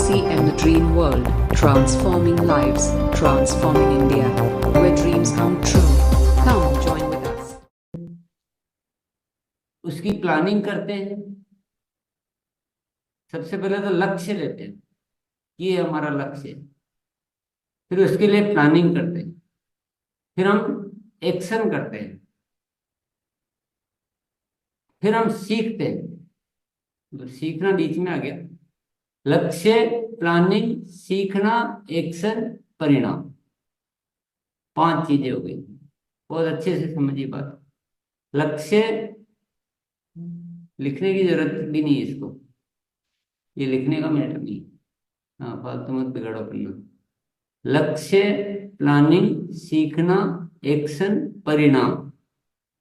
DCM The Dream World, transforming lives, transforming India, where dreams come true. Come join with us. उसकी planning करते हैं। सबसे पहले तो लक्ष्य लेते हैं, ये हमारा लक्ष्य है। फिर उसके लिए प्लानिंग करते हैं, फिर हम एक्शन करते हैं, फिर हम सीखते हैं। तो सीखना बीच में आ गया। लक्ष्य, प्लानिंग, सीखना, एक्शन, परिणाम, 5 चीजें हो गई। बहुत अच्छे से समझिए बात। लक्ष्य, लिखने की जरूरत भी नहीं है इसको, ये लिखने का मैटर नहीं। हाँ, फालतू मत बिगाड़ो पन्ना। लक्ष्य, प्लानिंग, सीखना, एक्शन, परिणाम,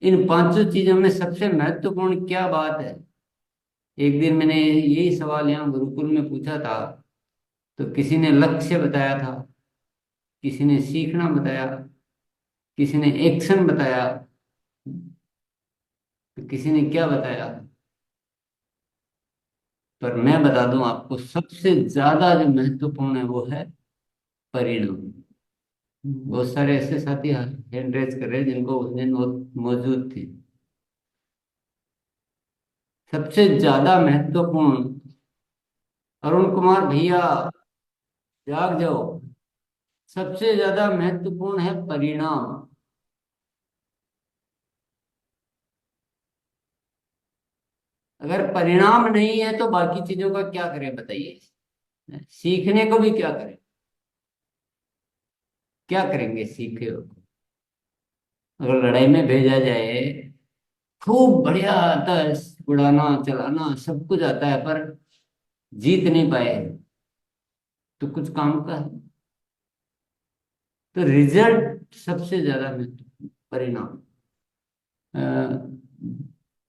इन 5 चीजों में सबसे महत्वपूर्ण क्या बात है? एक दिन मैंने यही सवाल यहाँ गुरुकुल में पूछा था, तो किसी ने लक्ष्य बताया था, किसी ने सीखना बताया, किसी ने एक्शन बताया, तो किसी ने क्या बताया। पर मैं बता दूं आपको, सबसे ज्यादा जो महत्वपूर्ण है वो है परिणाम। बहुत सारे ऐसे साथी हैंड रेज कर रहे हैं जिनको उस दिन मौजूद थे। सबसे ज्यादा महत्वपूर्ण, अरुण कुमार भैया जाग जाओ, सबसे ज्यादा महत्वपूर्ण है परिणाम। अगर परिणाम नहीं है तो बाकी चीजों का क्या करें बताइए? सीखने को भी क्या करें? क्या करेंगे सीखे हो? अगर लड़ाई में भेजा जाए, खूब बढ़िया आता है, उड़ाना चलाना सब कुछ आता है, पर जीत नहीं पाए तो कुछ काम का है? तो रिजल्ट सबसे ज्यादा महत्वपूर्ण, परिणाम। अ,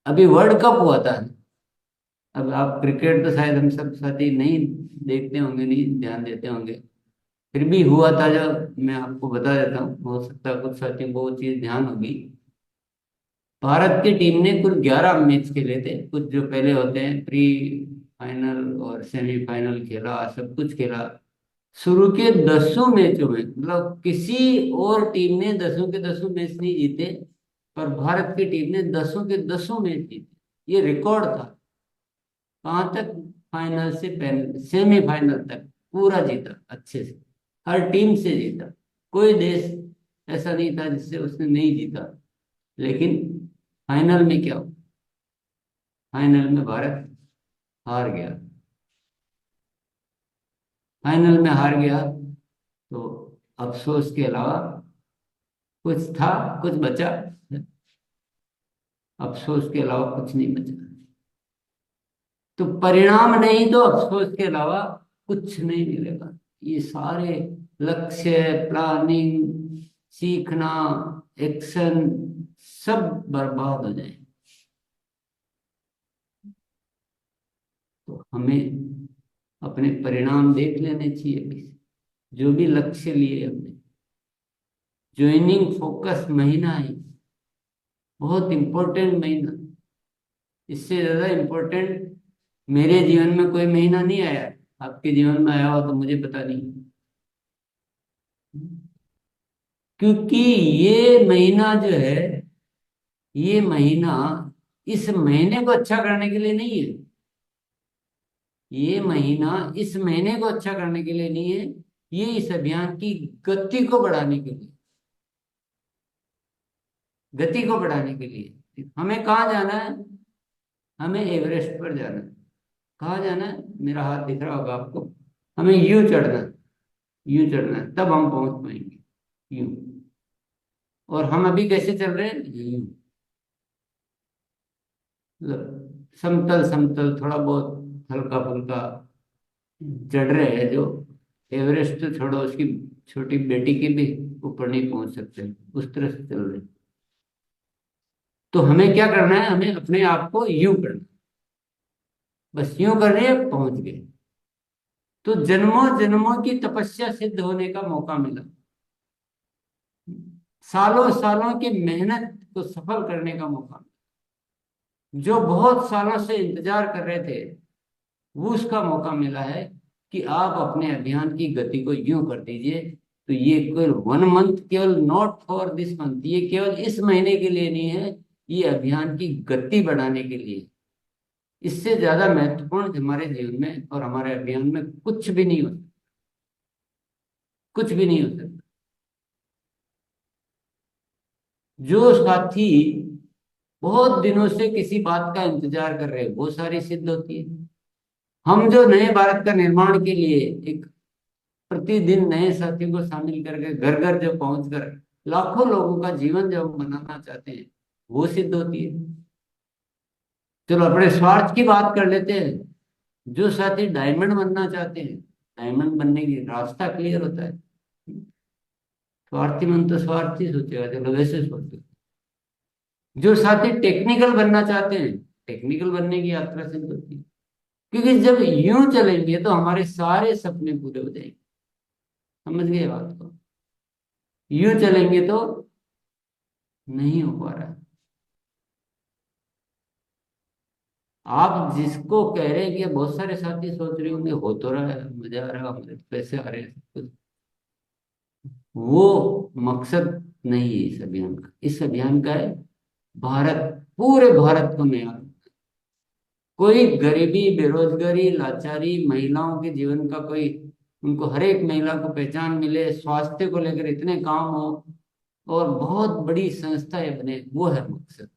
अभी वर्ल्ड कप हुआ था। अब आप क्रिकेट तो शायद हम सब साथी नहीं देखते होंगे, नहीं ध्यान देते होंगे, फिर भी हुआ था जो मैं आपको बता देता हूँ, हो सकता है कुछ साथियों को वो चीज ध्यान होगी। भारत की टीम ने कुल 11 मैच खेले थे। कुछ जो पहले होते हैं प्री फाइनल और सेमीफाइनल खेला, सब कुछ खेला। शुरू के 10 मैचों में, मतलब किसी और टीम ने 10 के 10 मैच नहीं जीते, पर भारत की टीम ने 10 के 10 मैच जीते। ये रिकॉर्ड था। कहाँ तक? फाइनल से पहले सेमीफाइनल तक पूरा जीता, अच्छे से हर टीम से जीता। कोई देश ऐसा नहीं था जिससे उसने नहीं जीता। लेकिन फाइनल में क्या हुआ? फाइनल में भारत हार गया। फाइनल में हार गया तो अफसोस के अलावा कुछ था, कुछ बचा? अफसोस के अलावा कुछ नहीं बचा। तो परिणाम नहीं तो अफसोस के अलावा कुछ नहीं मिलेगा। ये सारे लक्ष्य, प्लानिंग, सीखना, एक्शन, सब बर्बाद हो जाए। तो हमें अपने परिणाम देख लेने चाहिए। जो भी लक्ष्य लिए हमने, ज्वाइनिंग फोकस महीना है, बहुत इंपॉर्टेंट महीना। इससे ज्यादा इंपॉर्टेंट मेरे जीवन में कोई महीना नहीं आया। आपके जीवन में आया हो तो मुझे पता नहीं, क्योंकि ये महीना जो है, ये महीना इस महीने को अच्छा करने के लिए नहीं है। ये महीना इस महीने को अच्छा करने के लिए नहीं है, ये इस अभियान की गति को बढ़ाने के लिए, गति को बढ़ाने के लिए। हमें कहाँ जाना है? हमें एवरेस्ट पर जाना है। कहाँ जाना है? मेरा हाथ दिख रहा होगा आपको। हमें यूं चढ़ना है, यूं चढ़ना है, तब हम पहुंच पाएंगे। यूं। और हम अभी कैसे चल रहे हैं? यूं, मतलब समतल समतल, थोड़ा बहुत हल्का फुल्का चढ़ रहे हैं। जो एवरेस्ट तो छोड़ो, उसकी छोटी बेटी के भी ऊपर नहीं पहुंच सकते, उस तरह से चल रहे हैं। तो हमें क्या करना है? हमें अपने आप को यूं करना, बस यूं कर रहे हैं, पहुंच गए। तो जन्मों जन्मों की तपस्या सिद्ध होने का मौका मिला। सालों सालों की मेहनत को सफल करने का मौका मिला। जो बहुत सालों से इंतजार कर रहे थे, वो उसका मौका मिला है कि आप अपने अभियान की गति को यूं कर दीजिए, तो ये केवल 1 मंथ, केवल नॉट फॉर दिस मंथ, ये केवल इस महीने के लिए नहीं है, ये अभियान की गति बढ़ाने के लिए। इससे ज्यादा महत्वपूर्ण हमारे जीवन में और हमारे अभियान में कुछ भी नहीं हो सकता, कुछ भी नहीं हो सकता। जो साथी बहुत दिनों से किसी बात का इंतजार कर रहे हैं, वो सारी सिद्ध होती है। हम जो नए भारत का निर्माण के लिए एक प्रतिदिन नए साथियों को शामिल करके घर घर जो पहुंच कर लाखों लोगों का जीवन जो हम बनाना चाहते हैं, वो सिद्ध होती है। चलो अपने स्वार्थ की बात कर लेते हैं। जो साथी डायमंड बनना चाहते हैं, डायमंड बनने की रास्ता क्लियर होता है। स्वार्थी मन तो स्वार्थी सोचेगा, चलो वैसे सोचो। जो साथी टेक्निकल बनना चाहते हैं, टेक्निकल बनने की यात्रा सिद्ध होती है। क्योंकि जब यूं चलेंगे तो हमारे सारे सपने पूरे हो जाएंगे। समझ गए बात को? यूं चलेंगे तो नहीं हो पा रहा है। आप जिसको कह रहे हैं कि बहुत सारे साथी सोच रहे होंगे हो तो रहा है, मजा आ रहा है, हमारे पैसे आ रहे हैं, सब कुछ, वो मकसद नहीं है इस अभियान का। इस अभियान का है भारत, पूरे भारत को नया, कोई गरीबी, बेरोजगारी, लाचारी, महिलाओं के जीवन का कोई, उनको हर एक महिला को पहचान मिले, स्वास्थ्य को लेकर इतने काम हो और बहुत बड़ी संस्थाएं बने, वो है मकसद।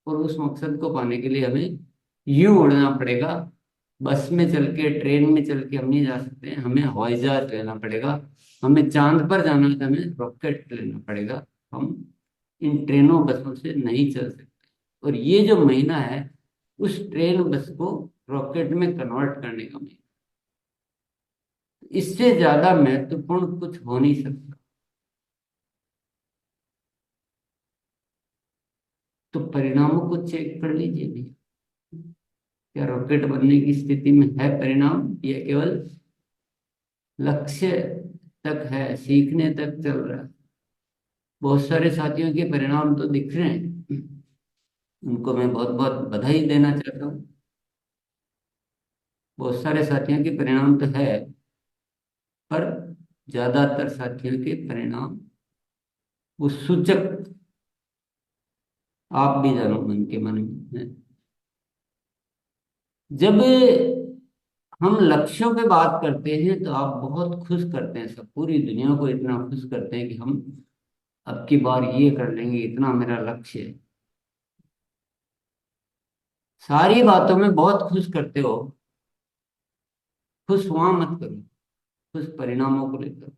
और उस मकसद को पाने के लिए हमें यूं उड़ना पड़ेगा। बस में चल के, ट्रेन में चल के हम नहीं जा सकते हैं, हमें हवाई जहाज लेना पड़ेगा। हमें चांद पर जाना है तो हमें रॉकेट लेना पड़ेगा। हम इन ट्रेनों बसों से नहीं चल सकते। और ये जो महीना है, उस ट्रेन बस को रॉकेट में कन्वर्ट करने का महीना। इससे ज्यादा महत्वपूर्ण कुछ हो नहीं सकता। तो परिणामों को चेक कर लीजिए भैया, क्या रॉकेट बनने की स्थिति में है परिणाम, या केवल लक्ष्य तक है, सीखने तक चल रहा है? बहुत सारे साथियों के परिणाम तो दिख रहे हैं, उनको मैं बहुत बहुत बधाई देना चाहता हूँ। बहुत सारे साथियों के परिणाम तो है, पर ज्यादातर साथियों के परिणाम वो सूचक, आप भी जानो मन के मन में। जब हम लक्ष्यों पे बात करते हैं तो आप बहुत खुश करते हैं, सब पूरी दुनिया को इतना खुश करते हैं कि हम अब की बार ये कर लेंगे, इतना मेरा लक्ष्य है। सारी बातों में बहुत खुश करते हो, खुश वहां मत करो, खुश परिणामों को लेकर।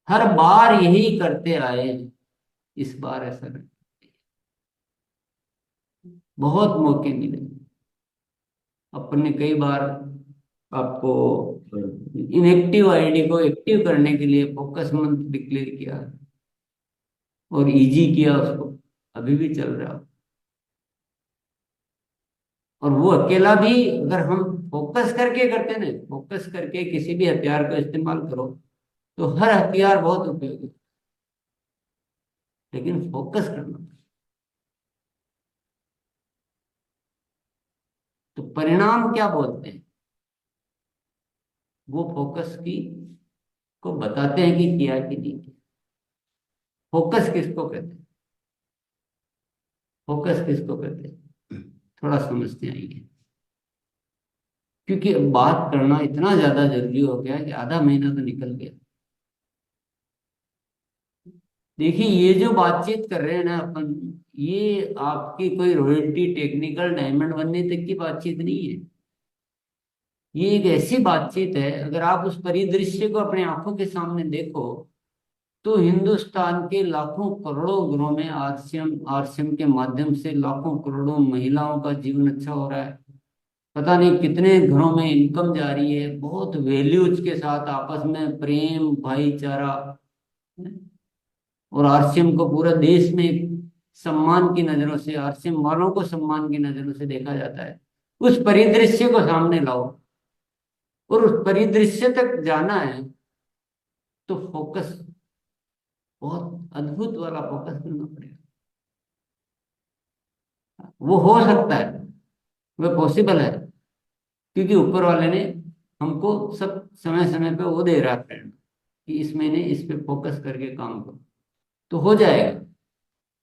हर बार यही करते आए, इस बार ऐसा नहीं। बहुत मौके मिले, अपने कई बार आपको इनएक्टिव आईडी को एक्टिव करने के लिए फोकस मंथ डिक्लेयर किया और इजी किया उसको, अभी भी चल रहा। और वो अकेला भी अगर हम फोकस करके करते ना, फोकस करके किसी भी हथियार का इस्तेमाल करो, तो हर हथियार बहुत उपयोगी, लेकिन फोकस करना। तो परिणाम क्या बोलते हैं, वो फोकस की को बताते हैं कि किया कि नहीं किया। फोकस किसको कहते हैं, फोकस किसको कहते हैं, थोड़ा समझते आइए। क्योंकि अब बात करना इतना ज्यादा जरूरी हो गया है कि आधा महीना तो निकल गया। देखिए ये जो बातचीत कर रहे हैं ना अपन, ये आपकी कोई रॉयल्टी, टेक्निकल, डायमंड बनने तक की बातचीत नहीं है। ये एक ऐसी बातचीत है, अगर आप उस परिदृश्य को अपने आंखों के सामने देखो, तो हिंदुस्तान के लाखों करोड़ों घरों में आरसीएम आरसीएम के माध्यम से लाखों करोड़ों महिलाओं का जीवन अच्छा हो रहा है। पता नहीं कितने घरों में इनकम जा रही है, बहुत वैल्यूज के साथ आपस में प्रेम, भाईचारा। और आरसीएम को पूरा देश में सम्मान की नजरों से, आरसीएम वालों को सम्मान की नजरों से देखा जाता है। उस परिदृश्य को सामने लाओ, और उस परिदृश्य तक जाना है तो फोकस, बहुत अद्भुत वाला फोकस करना पड़ेगा। वो हो सकता है, वो पॉसिबल है, क्योंकि ऊपर वाले ने हमको सब समय समय पे वो दे रहा है प्रेरणा कि इस महीने इस पे फोकस करके काम करो, तो हो जाएगा।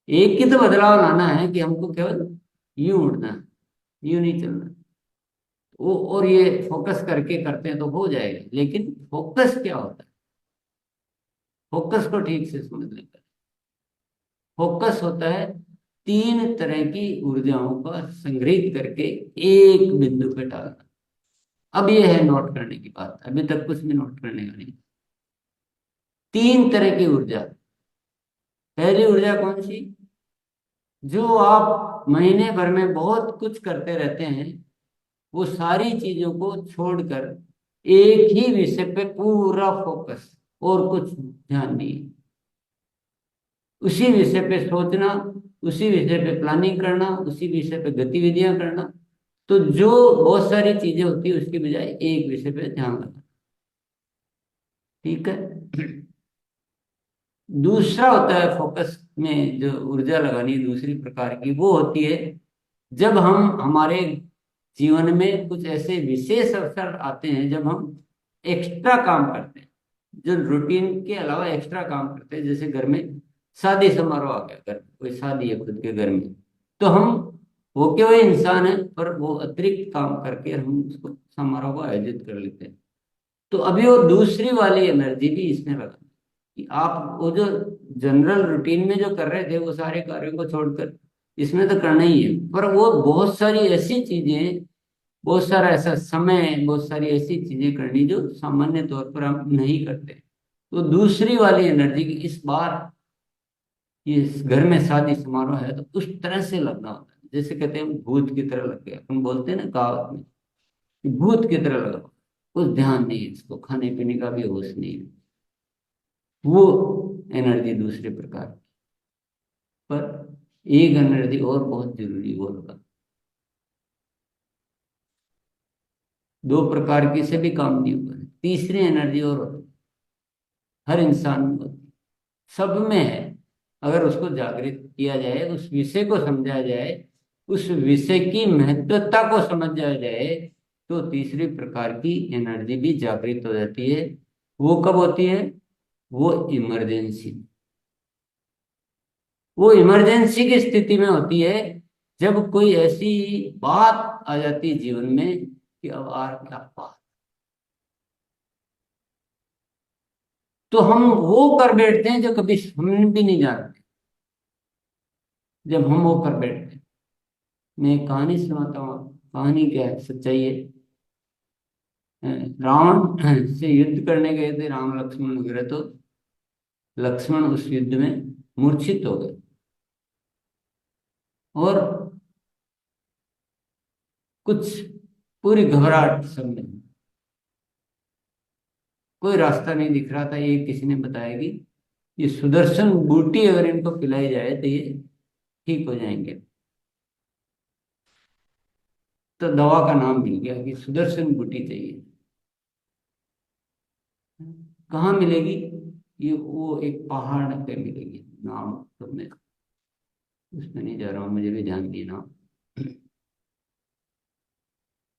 एक ही तो बदलाव लाना है कि हमको केवल यूं उड़ना है, यूं नहीं चलना। वो और ये फोकस करके करते हैं तो हो जाएगा, लेकिन फोकस क्या होता है? फोकस को ठीक से समझ लेकर, फोकस होता है तीन तरह की ऊर्जाओं का संग्रहित करके एक बिंदु पे डालना। अब ये है नोट करने की बात, अभी तक कुछ भी नोट करने का नहीं। तीन तरह की ऊर्जा। पहली ऊर्जा कौन सी? जो आप महीने भर में बहुत कुछ करते रहते हैं, वो सारी चीजों को छोड़कर एक ही विषय पे पूरा फोकस, और कुछ ध्यान नहीं, उसी विषय पे सोचना, उसी विषय पे प्लानिंग करना, उसी विषय पे गतिविधियां करना। तो जो बहुत सारी चीजें होती है उसके बजाय एक विषय पे ध्यान रखना। ठीक है। दूसरा होता है फोकस में जो ऊर्जा लगानी है दूसरी प्रकार की, वो होती है जब हम हमारे जीवन में कुछ ऐसे विशेष अवसर आते हैं जब हम एक्स्ट्रा काम करते हैं, जो रूटीन के अलावा एक्स्ट्रा काम करते हैं। जैसे घर में शादी समारोह आ गया, घर में कोई शादी है खुद के घर में, तो हम होके हुए इंसान है पर वो अतिरिक्त काम करके हम उसको समारोह को आयोजित कर लेते हैं। तो अभी वो दूसरी वाली एनर्जी भी इसमें लगा कि आप वो जो जनरल रूटीन में जो कर रहे थे वो सारे कार्यों को छोड़कर इसमें तो करना ही है, पर वो बहुत सारी ऐसी चीजें, बहुत सारा ऐसा समय, बहुत सारी ऐसी चीजें करनी जो सामान्य तौर पर हम नहीं करते। तो दूसरी वाली एनर्जी की इस बार ये इस घर में शादी समारोह है तो उस तरह से लगना होता है, जैसे कहते हैं भूत की तरह लग गया, अपन बोलते हैं ना कहावत में कि भूत की तरह लगा, कुछ ध्यान नहीं है, इसको खाने पीने का भी होश नहीं है। वो एनर्जी दूसरे प्रकार की। पर एक एनर्जी और बहुत जरूरी वो लगा, दो प्रकार की से भी काम नहीं होगा, तीसरी एनर्जी और होती है, हर इंसान में होती है, सब में है। अगर उसको जागृत किया जाए, उस विषय को समझा जाए, उस विषय की महत्वता को समझा जाए, तो तीसरी प्रकार की एनर्जी भी जागृत हो जाती है। वो कब होती है? वो इमरजेंसी, वो इमरजेंसी की स्थिति में होती है जब कोई ऐसी बात आ जाती है जीवन में कि अब आर क्या बात, तो हम वो कर बैठते हैं जो कभी हम भी नहीं जानते। जब हम वो कर बैठते हैं, मैं एक कहानी सुनाता हूँ। कहानी क्या है, सच्चाई है। रावण से युद्ध करने गए थे राम लक्ष्मण वगैरह, तो लक्ष्मण उस युद्ध में मूर्छित हो गए और कुछ पूरी घबराहट सब में, कोई रास्ता नहीं दिख रहा था। ये किसी ने बताया कि ये सुदर्शन बूटी अगर इनको पिलाई जाए तो ये ठीक हो जाएंगे। तो दवा का नाम मिल गया कि सुदर्शन बूटी चाहिए। कहाँ मिलेगी? ये वो एक पहाड़ पे मिलेगी, नाम तो मैं उसमें नहीं जा रहा हूँ, मुझे भी ध्यान नहीं नाम।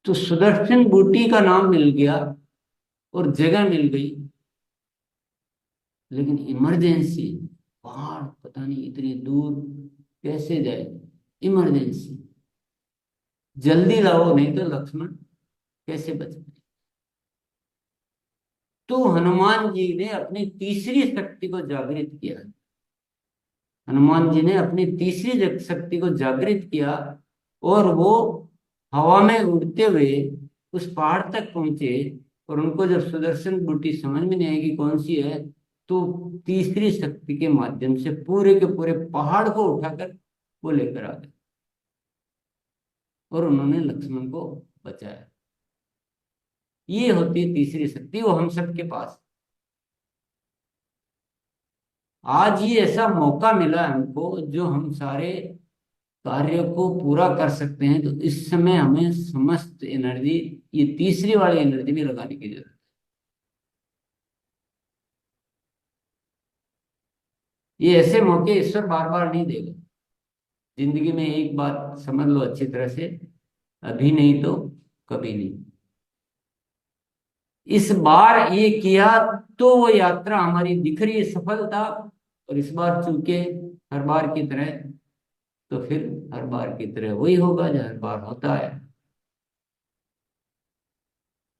तो सुदर्शन बूटी का नाम मिल गया और जगह मिल गई, लेकिन इमरजेंसी, पहाड़ पता नहीं इतनी दूर कैसे जाए, इमरजेंसी, जल्दी लाओ नहीं तो लक्ष्मण कैसे बच पाए। तो हनुमान जी ने अपनी तीसरी शक्ति को जागृत किया, हनुमान जी ने अपनी तीसरी शक्ति को जागृत किया और वो हवा में उड़ते हुए उस पहाड़ तक पहुंचे। और उनको जब सुदर्शन बूटी समझ में नहीं आएगी कौन सी है, तो तीसरी शक्ति के माध्यम से पूरे के पूरे पहाड़ को उठाकर वो लेकर आ गए और उन्होंने लक्ष्मण को बचाया। ये होती है तीसरी शक्ति, वो हम सबके पास। आज ये ऐसा मौका मिला है हमको जो हम सारे कार्य को पूरा कर सकते हैं, तो इस समय हमें समस्त एनर्जी, ये तीसरी वाली एनर्जी भी लगाने की जरूरत है। ये ऐसे मौके ईश्वर बार बार नहीं देगा। जिंदगी में एक बात समझ लो अच्छी तरह से, अभी नहीं तो कभी नहीं। इस बार ये किया तो वो यात्रा हमारी दिख रही है सफलता, और इस बार चूके हर बार की तरह, तो फिर हर बार की तरह वही होगा जो हर बार होता है।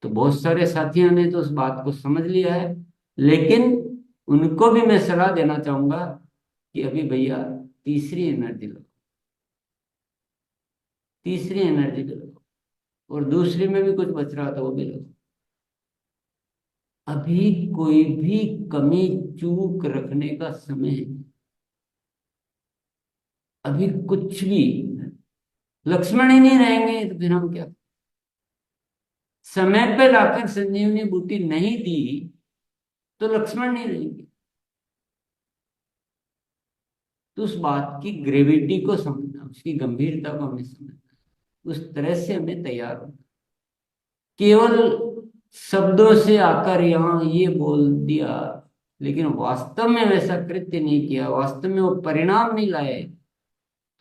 तो बहुत सारे साथियों ने तो उस बात को समझ लिया है, लेकिन उनको भी मैं सलाह देना चाहूंगा कि अभी भैया तीसरी एनर्जी लो, तीसरी एनर्जी लो, और दूसरी में भी कुछ बच रहा था वो भी लो। अभी कोई भी कमी चूक रखने का समय है। अभी कुछ भी, लक्ष्मण ही नहीं रहेंगे तो फिर हम क्या। समय पे लाकर संजीवनी बूटी नहीं दी तो लक्ष्मण नहीं रहेंगे। तो उस बात की ग्रेविटी को समझना, उसकी गंभीरता को हमें समझना, उस तरह से हमें तैयार होना। केवल शब्दों से आकर यहाँ ये बोल दिया, लेकिन वास्तव में वैसा कृत्य नहीं किया, वास्तव में वो परिणाम नहीं लाए,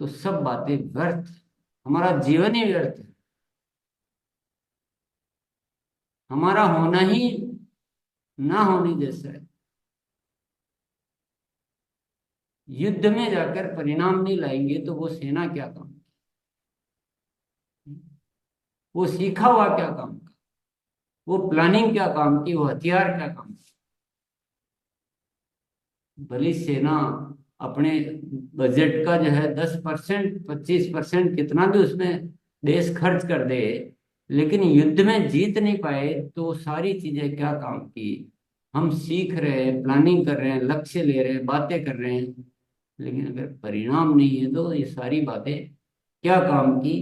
तो सब बातें व्यर्थ, हमारा जीवन ही व्यर्थ है। हमारा होना ही ना होने जैसा है। युद्ध में जाकर परिणाम नहीं लाएंगे तो वो सेना क्या काम, वो सीखा हुआ क्या काम का, वो प्लानिंग क्या काम की, वो हथियार क्या काम की। भली सेना अपने बजट का जो है 10%, 25% कितना भी उसमें देश खर्च कर दे, लेकिन युद्ध में जीत नहीं पाए तो वो सारी चीजें क्या काम की। हम सीख रहे हैं, प्लानिंग कर रहे हैं, लक्ष्य ले रहे हैं, बातें कर रहे हैं, लेकिन अगर परिणाम नहीं है तो ये सारी बातें क्या काम की।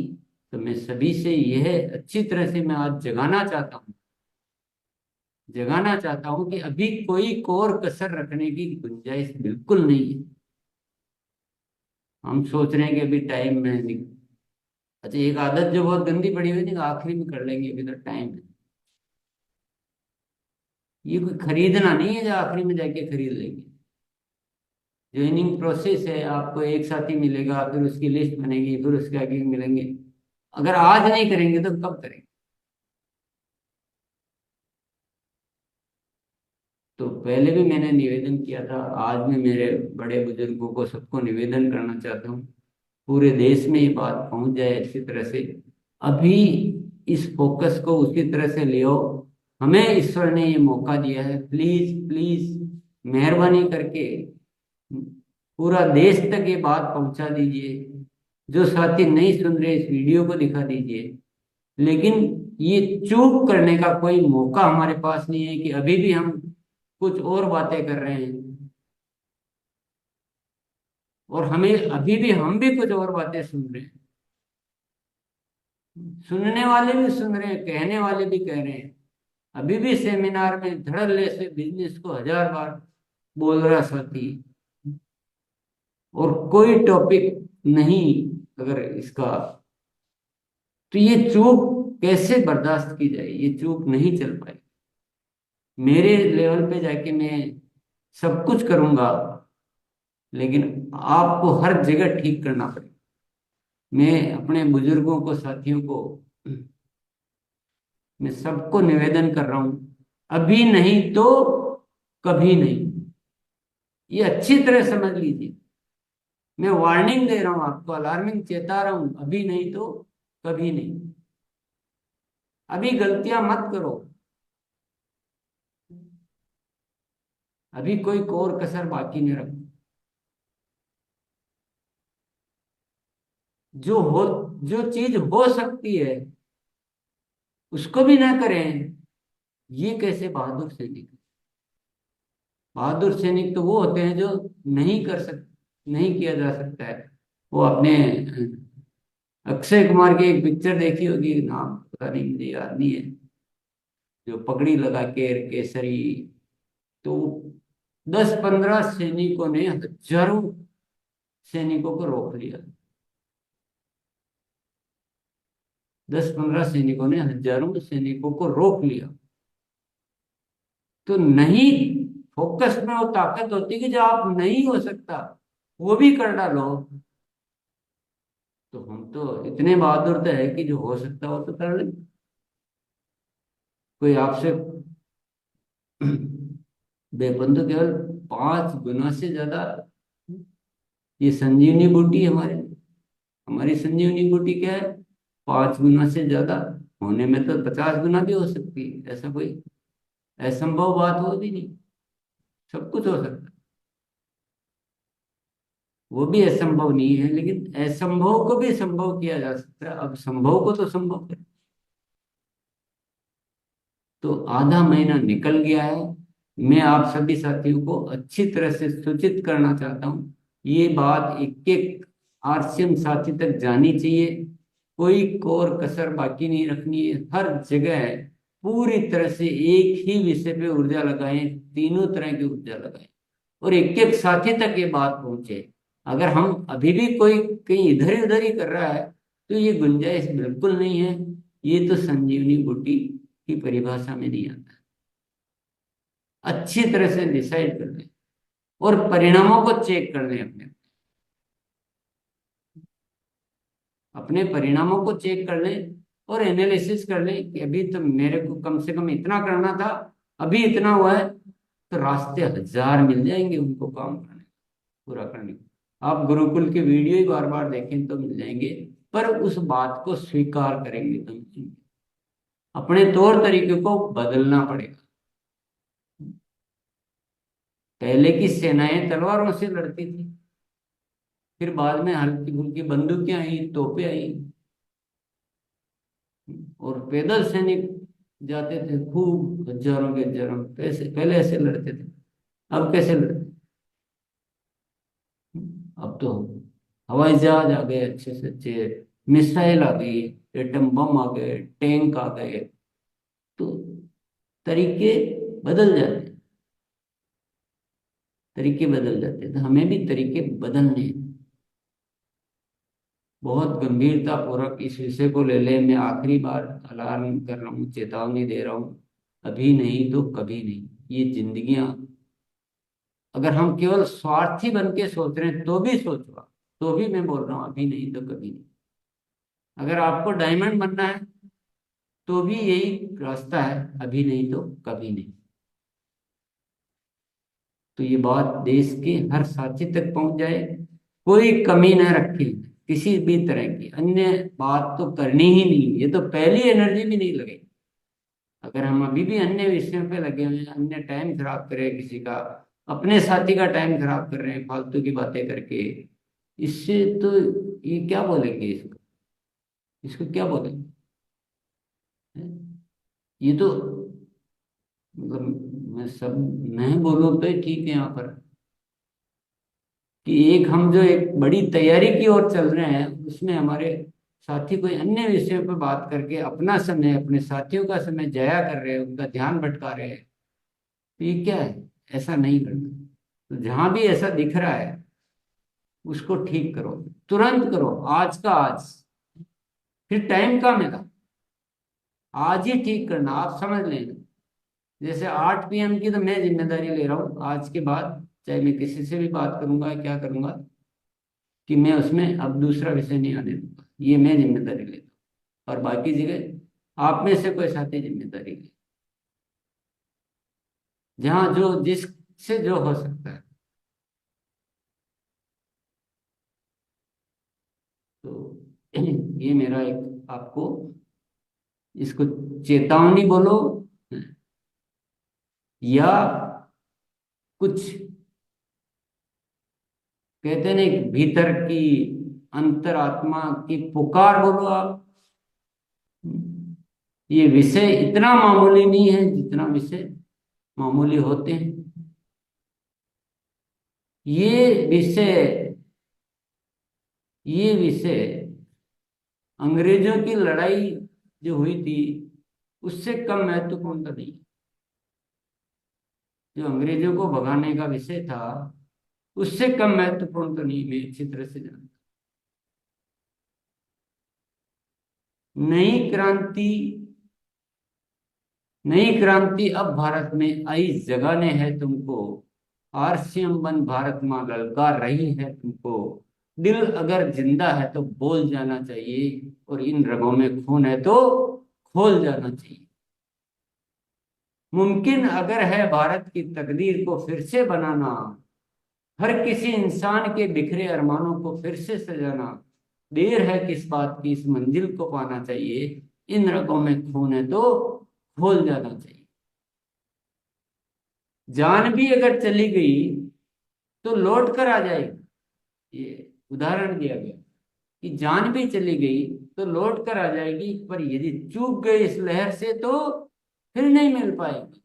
तो मैं सभी से यह अच्छी तरह से मैं आज जगाना चाहता हूं कि अभी कोई कोर कसर रखने की गुंजाइश बिल्कुल नहीं है। हम सोच रहे हैं कि अभी टाइम में अच्छा, एक आदत जो बहुत गंदी पड़ी हुई है ना, आखिरी में कर लेंगे, अभी तो टाइम है। ये कोई खरीदना नहीं है जो आखिरी में जाके खरीद लेंगे। ज्वाइनिंग प्रोसेस है, आपको एक साथी मिलेगा, फिर उसकी लिस्ट बनेगी, फिर उसके आगे मिलेंगे। अगर आज नहीं करेंगे तो कब करेंगे। तो पहले भी मैंने निवेदन किया था, आज मैं मेरे बड़े बुजुर्गों को सबको निवेदन करना चाहता हूँ, पूरे देश में ये बात पहुंच जाए अच्छी तरह से। अभी इस फोकस को उसी तरह से ले आओ। हमें ईश्वर ने ये मौका दिया है, प्लीज प्लीज मेहरबानी करके पूरा देश तक ये बात पहुंचा दीजिए। जो साथी नहीं सुन रहे इस वीडियो को दिखा दीजिए। लेकिन ये चूक करने का कोई मौका हमारे पास नहीं है कि अभी भी हम कुछ और बातें कर रहे हैं, और हमें अभी भी हम भी कुछ और बातें सुन रहे हैं। सुनने वाले भी सुन रहे हैं, कहने वाले भी कह रहे हैं। अभी भी सेमिनार में धड़ल्ले से बिजनेस को 1000 बार बोल रहा साथी, और कोई टॉपिक नहीं अगर इसका। तो ये चूक कैसे बर्दाश्त की जाए, ये चूक नहीं चल पाई। मेरे लेवल पे जाके मैं सब कुछ करूंगा, लेकिन आपको हर जगह ठीक करना पड़ेगा। मैं अपने बुजुर्गों को, साथियों को, मैं सबको निवेदन कर रहा हूं, अभी नहीं तो कभी नहीं। ये अच्छी तरह समझ लीजिए। मैं वार्निंग दे रहा हूं आपको, अलार्मिंग चेता रहा हूं, अभी नहीं तो कभी नहीं। अभी गलतियां मत करो। अभी कोई कोर कसर बाकी नहीं रखो। जो हो, जो चीज हो सकती है उसको भी ना करें, ये कैसे बहादुर सैनिक। बहादुर सैनिक तो वो होते हैं जो नहीं कर सक नहीं किया जा सकता है। वो अपने अक्षय कुमार की एक पिक्चर देखी होगी, नाम पता नहीं, मुझे याद नहीं है, जो पगड़ी लगा के केसरी। तो 10-15 सैनिकों ने हजारों सैनिकों को रोक लिया। 10-15 सैनिकों ने हजारों सैनिकों को रोक लिया। तो नहीं, फोकस में वो ताकत होती है कि जो आप नहीं हो सकता वो भी कर डालो। तो हम तो इतने बहादुर तो है कि जो हो सकता हो तो कर ले। कोई आपसे वेपन तो केवल 5 गुना से ज्यादा। ये संजीवनी बूटी हमारी संजीवनी बूटी क्या है? 5 गुना से ज्यादा। होने में तो 50 गुना भी हो सकती है, ऐसा कोई असंभव बात हो भी नहीं। सब कुछ हो सकता है। वो भी असंभव नहीं है, लेकिन असंभव को भी संभव किया जा सकता है। अब संभव को तो संभव कर। तो आधा महीना निकल गया है। मैं आप सभी साथियों को अच्छी तरह से सूचित करना चाहता हूँ, ये बात एक एक आरसीएम साथी तक जानी चाहिए। कोई कोर कसर बाकी नहीं रखनी है। हर जगह पूरी तरह से एक ही विषय पे ऊर्जा लगाएं, तीनों तरह की ऊर्जा लगाएं, और एक एक साथी तक ये बात पहुंचे। अगर हम अभी भी कोई कहीं इधर उधर ही कर रहा है, तो ये गुंजाइश बिल्कुल नहीं है। ये तो संजीवनी बूटी की परिभाषा में नहीं आता। अच्छी तरह से डिसाइड कर लें और परिणामों को चेक कर लें। अपने परिणामों को चेक कर लें और एनालिसिस कर लें कि अभी तो मेरे को कम से कम इतना करना था, अभी इतना हुआ है। तो रास्ते हजार मिल जाएंगे उनको काम करने, पूरा करने को। आप गुरुकुल के वीडियो ही बार बार देखें तो मिल जाएंगे, पर उस बात को स्वीकार करेंगे तो मिलेंगे। अपने तौर तरीके को बदलना पड़ेगा। पहले की सेनाएं तलवारों से लड़ती थी, फिर बाद में हल्की फुल्की बंदूकें आई, तोपें आई, और पैदल सैनिक जाते थे खूब हजारों के हजारों। पैसे पहले ऐसे लड़ते थे, अब कैसे लड़ते? अब तो हवाई जहाज आ गए, अच्छे से अच्छे मिसाइल आ गई, एटम बम आ गए, टैंक आ गए। तो तरीके बदल जाते हैं। तरीके बदल जाते हैं, तो हमें भी तरीके बदलने हैं। बहुत गंभीरता पूर्वक इस विषय को ले ले। मैं आखिरी बार अलार्म कर रहा हूँ, चेतावनी दे रहा हूँ। अभी नहीं तो कभी नहीं। ये जिंदगियां, अगर हम केवल स्वार्थी बन के सोच रहे हैं तो भी सोचो, तो भी मैं बोल रहा हूँ अभी नहीं तो कभी नहीं। अगर आपको डायमंड बनना है तो भी यही रास्ता है, अभी नहीं तो कभी नहीं। तो ये बात देश के हर साथी तक पहुंच जाए, कोई कमी न रखे किसी भी तरह की। अन्य बात तो करनी ही नहीं, ये तो पहली एनर्जी भी नहीं लगेगी। अगर हम अभी भी अन्य विषयों पे लगे हुए हैं, अन्य टाइम खराब कर रहे हैं किसी का, अपने साथी का टाइम खराब कर रहे हैं फालतू की बातें करके, इससे तो ये क्या बोलेंगे इसको? इसको क्या बोलेंगे? ये तो मतलब मैं सब नहीं बोलूं तो ही ठीक है यहाँ पर, कि एक हम जो एक बड़ी तैयारी की ओर चल रहे हैं, उसमें हमारे साथी कोई अन्य विषयों पर बात करके अपना समय, अपने साथियों का समय जाया कर रहे हैं, उनका ध्यान भटका रहे हैं। तो ये क्या है? ऐसा नहीं करना। तो जहां भी ऐसा दिख रहा है उसको ठीक करो, तुरंत करो, आज का आज। फिर टाइम का मिला, आज ही ठीक करना। आप समझ लेना, जैसे 8 PM की तो मैं जिम्मेदारी ले रहा हूँ आज के बाद, चाहे मैं किसी से भी बात करूंगा क्या करूंगा, कि मैं उसमें अब दूसरा विषय नहीं आने दूंगा। ये मैं जिम्मेदारी लेता हूँ, और बाकी जगह आप में से कोई साथी जिम्मेदारी ले, जहाँ जो जिससे जो हो सकता है। तो ये मेरा एक आपको, इसको चेतावनी बोलो या कुछ कहते हैं ना, एक भीतर की अंतरात्मा की पुकार बोलो आप। ये विषय इतना मामूली नहीं है जितना विषय मामूली होते हैं। ये विषय ये विषय अंग्रेजों की लड़ाई जो हुई थी उससे कम महत्वपूर्ण तो नहीं। जो अंग्रेजों को भगाने का विषय था उससे कम महत्वपूर्ण तो नहीं, मैं अच्छी तरह से जानता। नई क्रांति, नई क्रांति अब भारत में आई, जगाने है तुमको। आरसीएम बन भारत माँ ललकार रही है तुमको। दिल अगर जिंदा है तो बोल जाना चाहिए, और इन रगों में खून है तो खोल जाना चाहिए। मुमकिन अगर है भारत की तकदीर को फिर से बनाना, हर किसी इंसान के बिखरे अरमानों को फिर से सजाना, देर है किस बात की, इस मंजिल को पाना चाहिए, इन रगों में खून है तो खोल जाना चाहिए। जान भी अगर चली गई तो लौट कर आ जाएगी, ये उदाहरण दिया गया कि जान भी चली गई तो लौट कर आ जाएगी, पर यदि चूक गए इस लहर से तो फिर नहीं मिल पाएगी।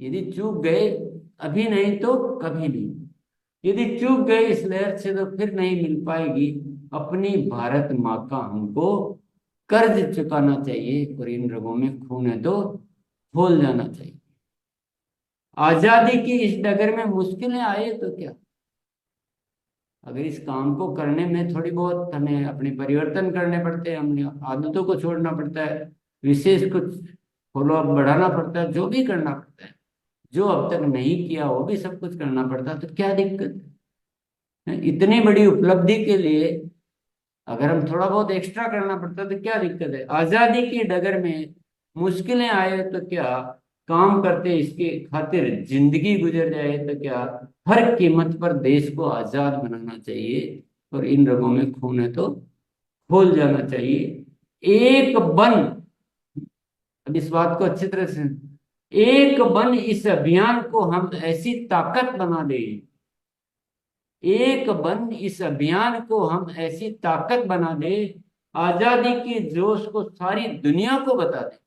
यदि चूक गए अभी नहीं तो कभी नहीं, यदि चूक गए इस लहर से तो फिर नहीं मिल पाएगी। अपनी भारत माँ का हमको कर्ज चुकाना चाहिए, और इन रगों में खून है तो खोल जाना चाहिए। आजादी की इस डगर में मुश्किलें आए तो क्या, अगर इस काम को करने में थोड़ी बहुत हमें अपने परिवर्तन करने पड़ते हैं, हमने आदतों को छोड़ना पड़ता है, विशेष कुछ फॉलो अप बढ़ाना पड़ता है, जो भी करना पड़ता है, जो अब तक नहीं किया वो भी सब कुछ करना पड़ता है, तो क्या दिक्कत है? इतनी बड़ी उपलब्धि के लिए अगर हम थोड़ा बहुत एक्स्ट्रा करना पड़ता है तो क्या दिक्कत है? आजादी की डगर में मुश्किलें आए तो क्या, काम करते इसके खातिर जिंदगी गुजर जाए तो क्या, हर कीमत पर देश को आजाद बनाना चाहिए, और इन रगों में खून है तो खोल जाना चाहिए। एक बन, अब इस बात को अच्छी तरह से, एक बन इस अभियान को हम ऐसी ताकत बना दें, एक बन इस अभियान को हम ऐसी ताकत बना दे, आजादी के जोश को सारी दुनिया को बता दे।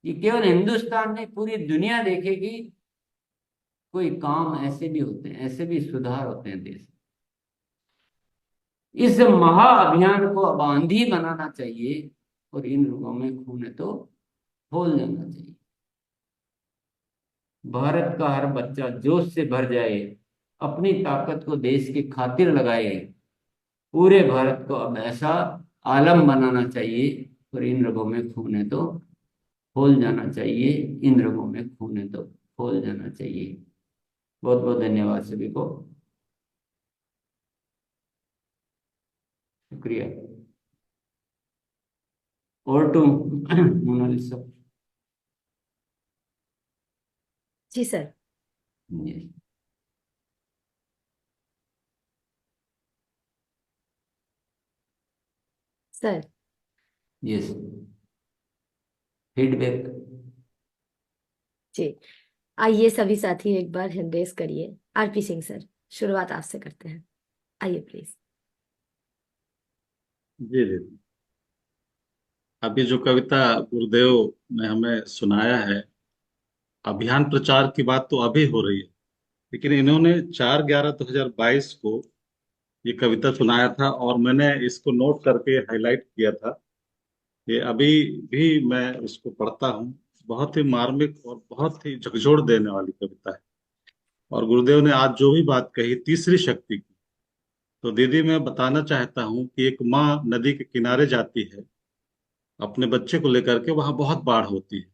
ये केवल हिंदुस्तान नहीं, पूरी दुनिया देखेगी कोई काम ऐसे भी होते हैं, ऐसे भी सुधार होते हैं देश में। इस महाअभियान को अब आंधी बनाना चाहिए, और इन लोगों में खून है तो खोल जाना चाहिए। भारत का हर बच्चा जोश से भर जाए, अपनी ताकत को देश की खातिर लगाए, पूरे भारत को अब ऐसा आलम बनाना चाहिए, और इन रगों में खून है तो खोल जाना चाहिए, इन रगों में खून है तो खोल जाना चाहिए। बहुत बहुत धन्यवाद सभी को, शुक्रिया। और टू मोनालिसा। जी sir. Yes. Sir yes, feedback. जी, आइए सभी साथी एक बार हैंड रेस करिए। आरपी सिंह सर, शुरुआत आपसे करते हैं, आइए प्लीज। जी जी। अभी जो कविता गुरुदेव ने हमें सुनाया है, अभियान प्रचार की बात तो अभी हो रही है, लेकिन इन्होंने 4/11/2022 को ये कविता सुनाया था, और मैंने इसको नोट करके हाईलाइट किया था। ये अभी भी मैं इसको पढ़ता हूँ। बहुत ही मार्मिक और बहुत ही झकझोर देने वाली कविता है। और गुरुदेव ने आज जो भी बात कही तीसरी शक्ति की, तो दीदी मैं बताना चाहता हूँ कि एक माँ नदी के किनारे जाती है अपने बच्चे को लेकर के, वहां बहुत बाढ़ होती है,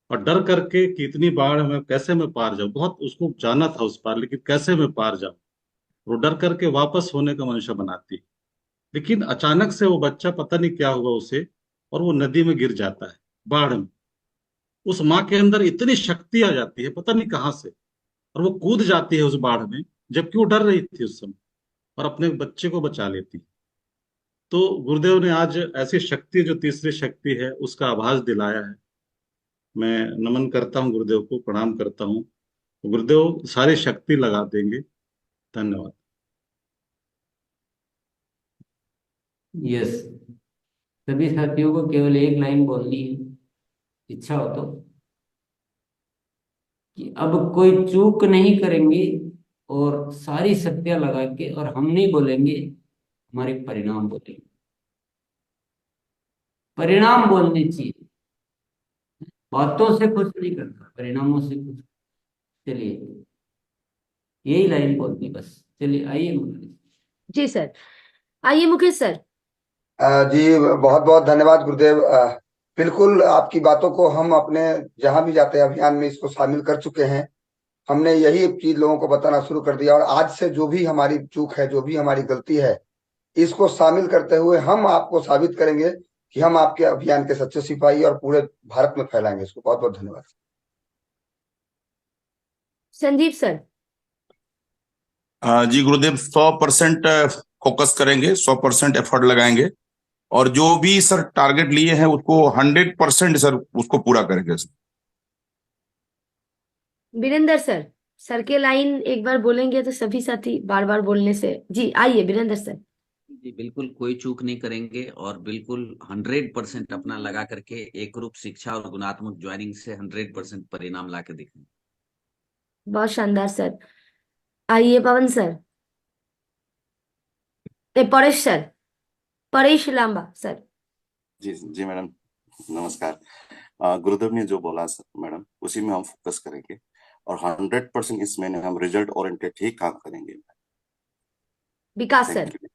और डर करके कि इतनी बाढ़ में कैसे मैं पार जाऊं, बहुत उसको जाना था उस पार, लेकिन कैसे मैं पार जाऊं, वो डर करके वापस होने का मंशा बनाती है। लेकिन अचानक से वो बच्चा, पता नहीं क्या हुआ उसे, और वो नदी में गिर जाता है, बाढ़ में। उस माँ के अंदर इतनी शक्ति आ जाती है, पता नहीं कहाँ से, और वो कूद जाती है उस बाढ़ में, जबकि वो डर रही थी उस समय, और अपने बच्चे को बचा लेती है। तो गुरुदेव ने आज ऐसी शक्ति, जो तीसरी शक्ति है, उसका आभास दिलाया है। मैं नमन करता हूँ गुरुदेव को, प्रणाम करता हूँ। गुरुदेव सारी शक्ति लगा देंगे। धन्यवाद। यस, सभी साथियों को केवल एक लाइन बोलनी है, इच्छा हो तो, कि अब कोई चूक नहीं करेंगे, और सारी शक्तियां लगा के, और हम नहीं बोलेंगे, हमारे परिणाम बोलेंगे। परिणाम बोलने चाहिए, बातों से खुश नहीं करता, परिणामों से खुश। चलिए, यही लाइन बोलनी बस। चलिए आइए मोनालिसा। जी सर, आइए मुकेश सर। जी बहुत बहुत धन्यवाद गुरुदेव। बिल्कुल आपकी बातों को हम अपने जहां भी जाते हैं अभियान में इसको शामिल कर चुके हैं। हमने यही चीज लोगों को बताना शुरू कर दिया, और आज से जो भी हमारी चूक है, जो भी हमारी गलती है, इसको शामिल करते हुए हम आपको साबित करेंगे कि हम आपके अभियान के सच्चे सिपाही और पूरे भारत में फैलाएंगे इसको। बहुत बहुत धन्यवाद। संदीप सर। जी गुरुदेव, 100% फोकस करेंगे, 100% एफर्ट लगाएंगे, और जो भी सर टारगेट लिए हैं उसको 100% सर उसको पूरा करेंगे सर। वीरेंद्र सर, सर के लाइन एक बार बोलेंगे तो सभी साथी बार बार बोलने से। जी आइए वीरेंद्र सर। जी बिल्कुल कोई चूक नहीं करेंगे और बिल्कुल 100% अपना लगा करके एक रूप शिक्षा और गुणात्मक ज्वाइनिंग से 100% परिणाम ला के दिखेंगे। बहुत शानदार सर। आइए Pawan sir. Paresh sir, Paresh Lamba sir. जी जी मैडम, नमस्कार। गुरुदेव ने जो बोला सर मैडम, उसी में हम फोकस करेंगे और 100% इसमें हम रिजल्ट ओरिएंटेड ही काम करेंगे। विकास सर। Thank you.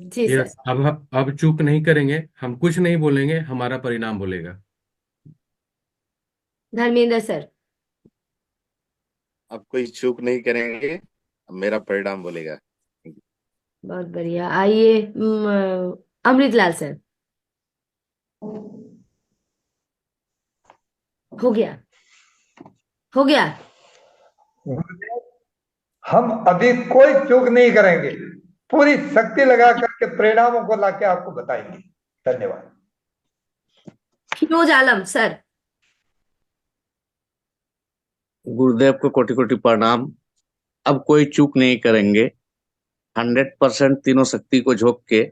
जी सर। यस, अब चूक नहीं करेंगे, हम कुछ नहीं बोलेंगे, हमारा परिणाम बोलेगा। धर्मेंद्र सर। अब कोई चूक नहीं करेंगे, अब मेरा परिणाम बोलेगा। बहुत बढ़िया। आइए अमृतलाल सर। हो गया, हो गया। हम अभी कोई चूक नहीं करेंगे, पूरी शक्ति लगा करके परिणामों को लाके आपको बताएंगे। धन्यवाद। फिरोज आलम सर। गुरुदेव को कोटि कोटि प्रणाम। अब कोई चूक नहीं करेंगे, 100% तीनों शक्ति को झोंक के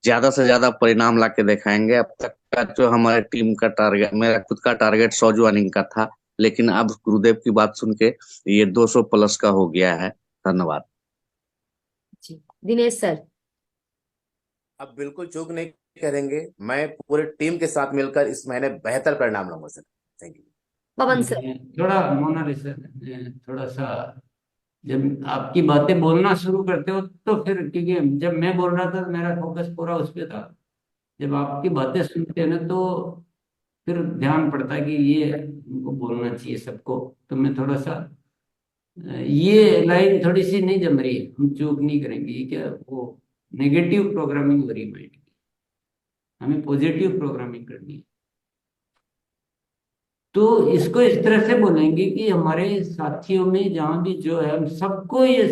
ज्यादा से ज्यादा परिणाम ला के दिखाएंगे। अब तक का जो हमारे टीम का टारगेट, मेरा खुद का टारगेट 100 ज्वाइनिंग का था, लेकिन अब गुरुदेव की बात सुन के ये 200 प्लस का हो गया है। धन्यवाद। जी दिनेश सर। अब बिल्कुल चूक नहीं करेंगे, मैं पूरे टीम के साथ मिलकर इस महीने बेहतर परिणाम लाऊंगा sir. Thank you. Pawan sir. थोड़ा मोनालिसा, थोड़ा सा जब आपकी बातें बोलना शुरू करते हो तो फिर, क्योंकि जब मैं बोल रहा था तो मेरा फोकस पूरा उस पर था, जब आपकी बातें सुनते हैं ना तो फिर ध्यान पड़ता है कि ये उनको बोलना चाहिए सबको। तो मैं थोड़ा सा, ये लाइन थोड़ी सी नहीं जम रही है, हम चूक नहीं करेंगे, ये क्या वो नेगेटिव प्रोग्रामिंग हो रही है माइंड की, हमें पॉजिटिव प्रोग्रामिंग करनी है। तो इसको इस तरह से बोलेंगे कि हमारे साथियों में जहां भी जो है, हम सबको ये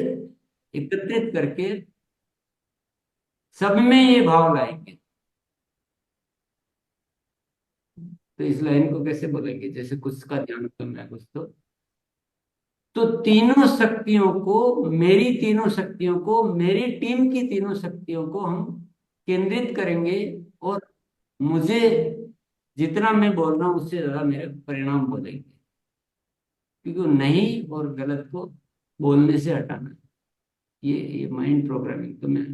एकत्रित करके सब में ये भाव लाएंगे। तो इस लाइन को कैसे बोलेंगे, जैसे कुछ का ध्यान करना है कुछ तो तीनों शक्तियों को, मेरी तीनों शक्तियों को, मेरी टीम की तीनों शक्तियों को हम केंद्रित करेंगे और मुझे जितना मैं बोल रहा हूं उससे ज्यादा मेरे परिणाम बोलेंगे, क्योंकि नहीं और गलत को बोलने से हटाना, ये माइंड प्रोग्रामिंग। तो मैं,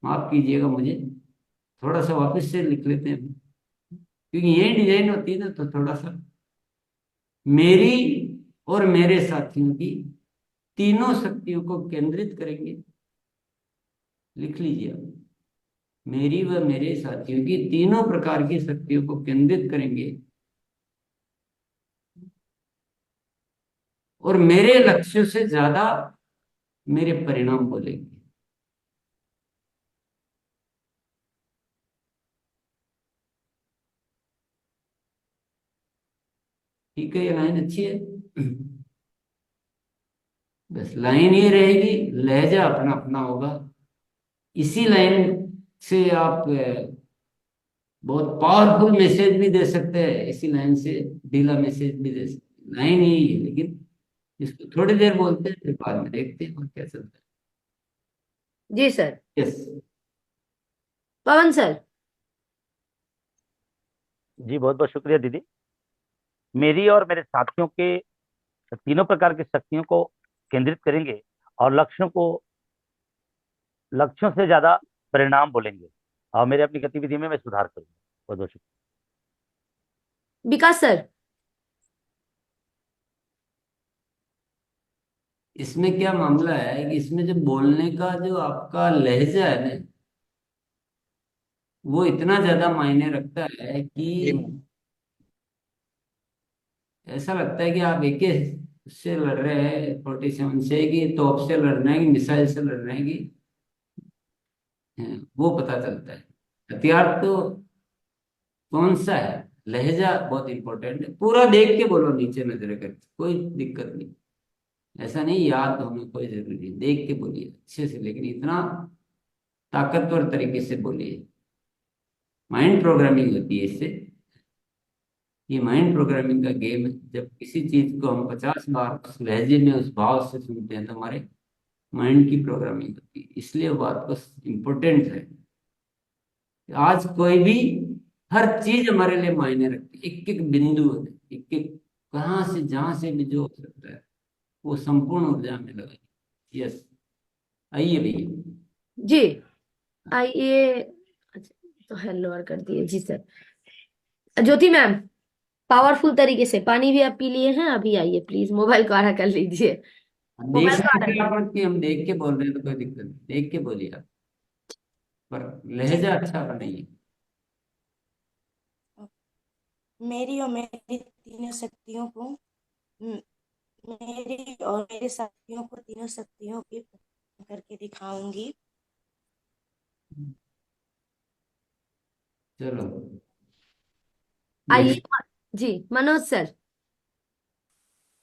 माफ कीजिएगा, मुझे थोड़ा सा वापस से लिख लेते हैं, क्योंकि यही डिजाइन होती है ना, तो थोड़ा सा मेरी और मेरे साथियों की तीनों शक्तियों को केंद्रित करेंगे। लिख लीजिए आप, मेरी व मेरे साथियों की तीनों प्रकार की शक्तियों को केंद्रित करेंगे और मेरे लक्ष्यों से ज्यादा मेरे परिणाम बोलेंगे। ठीक है, ये लाइन अच्छी है। बस लाइन ये रहेगी, लहजा अपना अपना होगा। इसी लाइन से आप बहुत पावरफुल मैसेज भी दे सकते हैं, इसी लाइन से ढीला मैसेज भी दे सकते हैं। लाइन यही है, लेकिन इसको थोड़ी देर बोलते हैं, फिर बाद में देखते हैं और क्या चलता है। जी सर। यस पवन सर। जी बहुत बहुत शुक्रिया दीदी। मेरी और मेरे साथियों के तीनों प्रकार की शक्तियों को केंद्रित करेंगे और लक्ष्यों से ज्यादा परिणाम बोलेंगे और मेरे अपनी गतिविधि में मैं सुधार करूंगा। बहुत बहुत शुक्रिया। विकास सर। इसमें क्या मामला है कि इसमें जो बोलने का जो आपका लहजा है ना, वो इतना ज्यादा मायने रखता है कि ऐसा लगता है कि आप एक से लड़ रहे हैं, 47 से, कि तोप से लड़ रहे हैं, कि मिसाइल से लड़ रहे हैं, कि वो पता चलता है। हथियार तो कौन सा है, लहजा बहुत इंपॉर्टेंट है। पूरा देख के बोलो, नीचे नजर करके, कोई दिक्कत नहीं। ऐसा नहीं याद होना कोई जरूरी नहीं, देख के बोलिए अच्छे से, लेकिन इतना ताकतवर तरीके से बोलिए। माइंड प्रोग्रामिंग होती है इससे। ये माइंड प्रोग्रामिंग का गेम है। जब किसी चीज को हम 50 बार उस लहजे में, उस भाव से सुनते हैं, तो हमारे माइंड की प्रोग्रामिंग होती है। इसलिए वो बात को इम्पोर्टेंट है। आज कोई भी, हर चीज हमारे लिए मायने रखती है। एक एक बिंदु, एक एक कहाँ से, जहां से भी जो हो सकता है, वो संपूर्ण ऊर्जा में लगाई। यस, आइए भैया जी आइए। अच्छा, तो हेलो और कर दिए जी सर। ज्योति मैम, पावरफुल तरीके से पानी भी आप पी लिए हैं, अभी आइए प्लीज, मोबाइल को आड़ा कर लीजिए। देख मोबाइल को सकते आड़ा हैं आप, कि हम देख के बोल रहे हैं तो कोई दिक्कत नहीं, देख के बोलिए आप, पर लहजा अच्छा बनाइए। मेरी और मेरी तीनों शक्तियों को मेरी और मेरे साथियों को तीनों शक्तियों की करके दिखाऊंगी। चलो आइए जी, Manoj sir.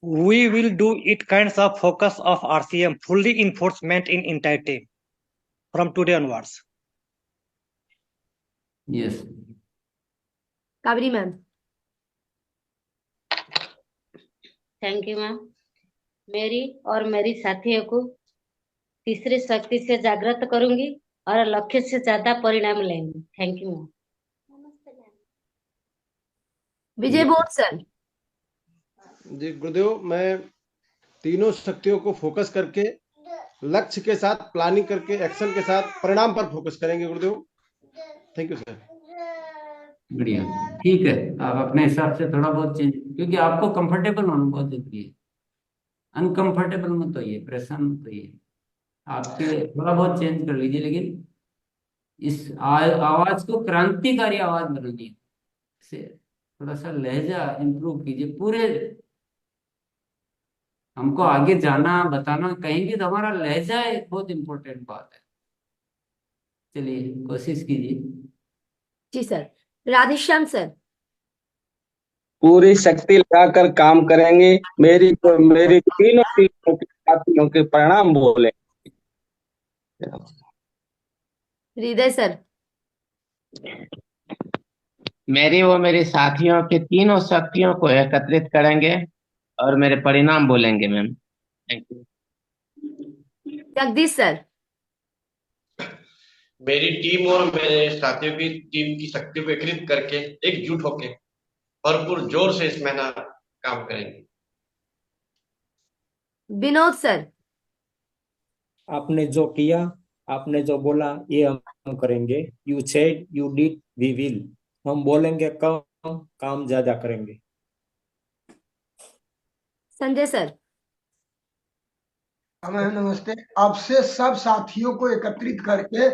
We will do it kinds of focus of RCM fully enforcement in entire team from today onwards. Yes, काबरी ma'am. Thank you ma'am. मेरी और मेरी साथियों को तीसरी शक्ति से जागृत करूंगी और लक्ष्य से ज्यादा परिणाम लेंगे। Thank you ma'am. विजय बोध सर। जी गुरुदेव, मैं तीनों शक्तियों को फोकस करके, लक्ष्य के साथ प्लानिंग करके, एक्शन के साथ परिणाम पर फोकस करेंगे गुरुदेव। Thank you sir. बढ़िया, ठीक है। आप अपने हिसाब से थोड़ा बहुत चेंज, क्योंकि आपको कंफर्टेबल होना बहुत जरूरी है। अनकंफर्टेबल मत होइए, परेशान मत होइए। आपके थोड़ा बहुत चेंज कर लीजिए, लेकिन इस आवाज को क्रांतिकारी आवाज बनानी है। इसे थोड़ा सा लहजा इंप्रूव कीजिए। पूरे हमको आगे जाना, बताना कहीं भी, तो हमारा लहजा एक बहुत इंपॉर्टेंट बात है। चलिए कोशिश कीजिए। जी सर। राधेश्याम सर। पूरी शक्ति लगाकर काम करेंगे। मेरी तीनों साथियों के परिणाम बोले। हृदय सर। मेरी व मेरे साथियों के तीनों शक्तियों को एकत्रित करेंगे और मेरे परिणाम बोलेंगे ma'am. Thank you. Jagdish sir. मेरी टीम और मेरे साथियों की टीम की शक्ति को एकत्रित करके, एकजुट होकर भरपूर जोर से इस महीना काम करेंगे। विनोद सर। आपने जो किया, आपने जो बोला, ये हम करेंगे। You said, you did, we will. हम बोलेंगे कम, काम ज्यादा करेंगे। संजय सर। मैम नमस्ते। आपसे सब साथियों को एकत्रित करके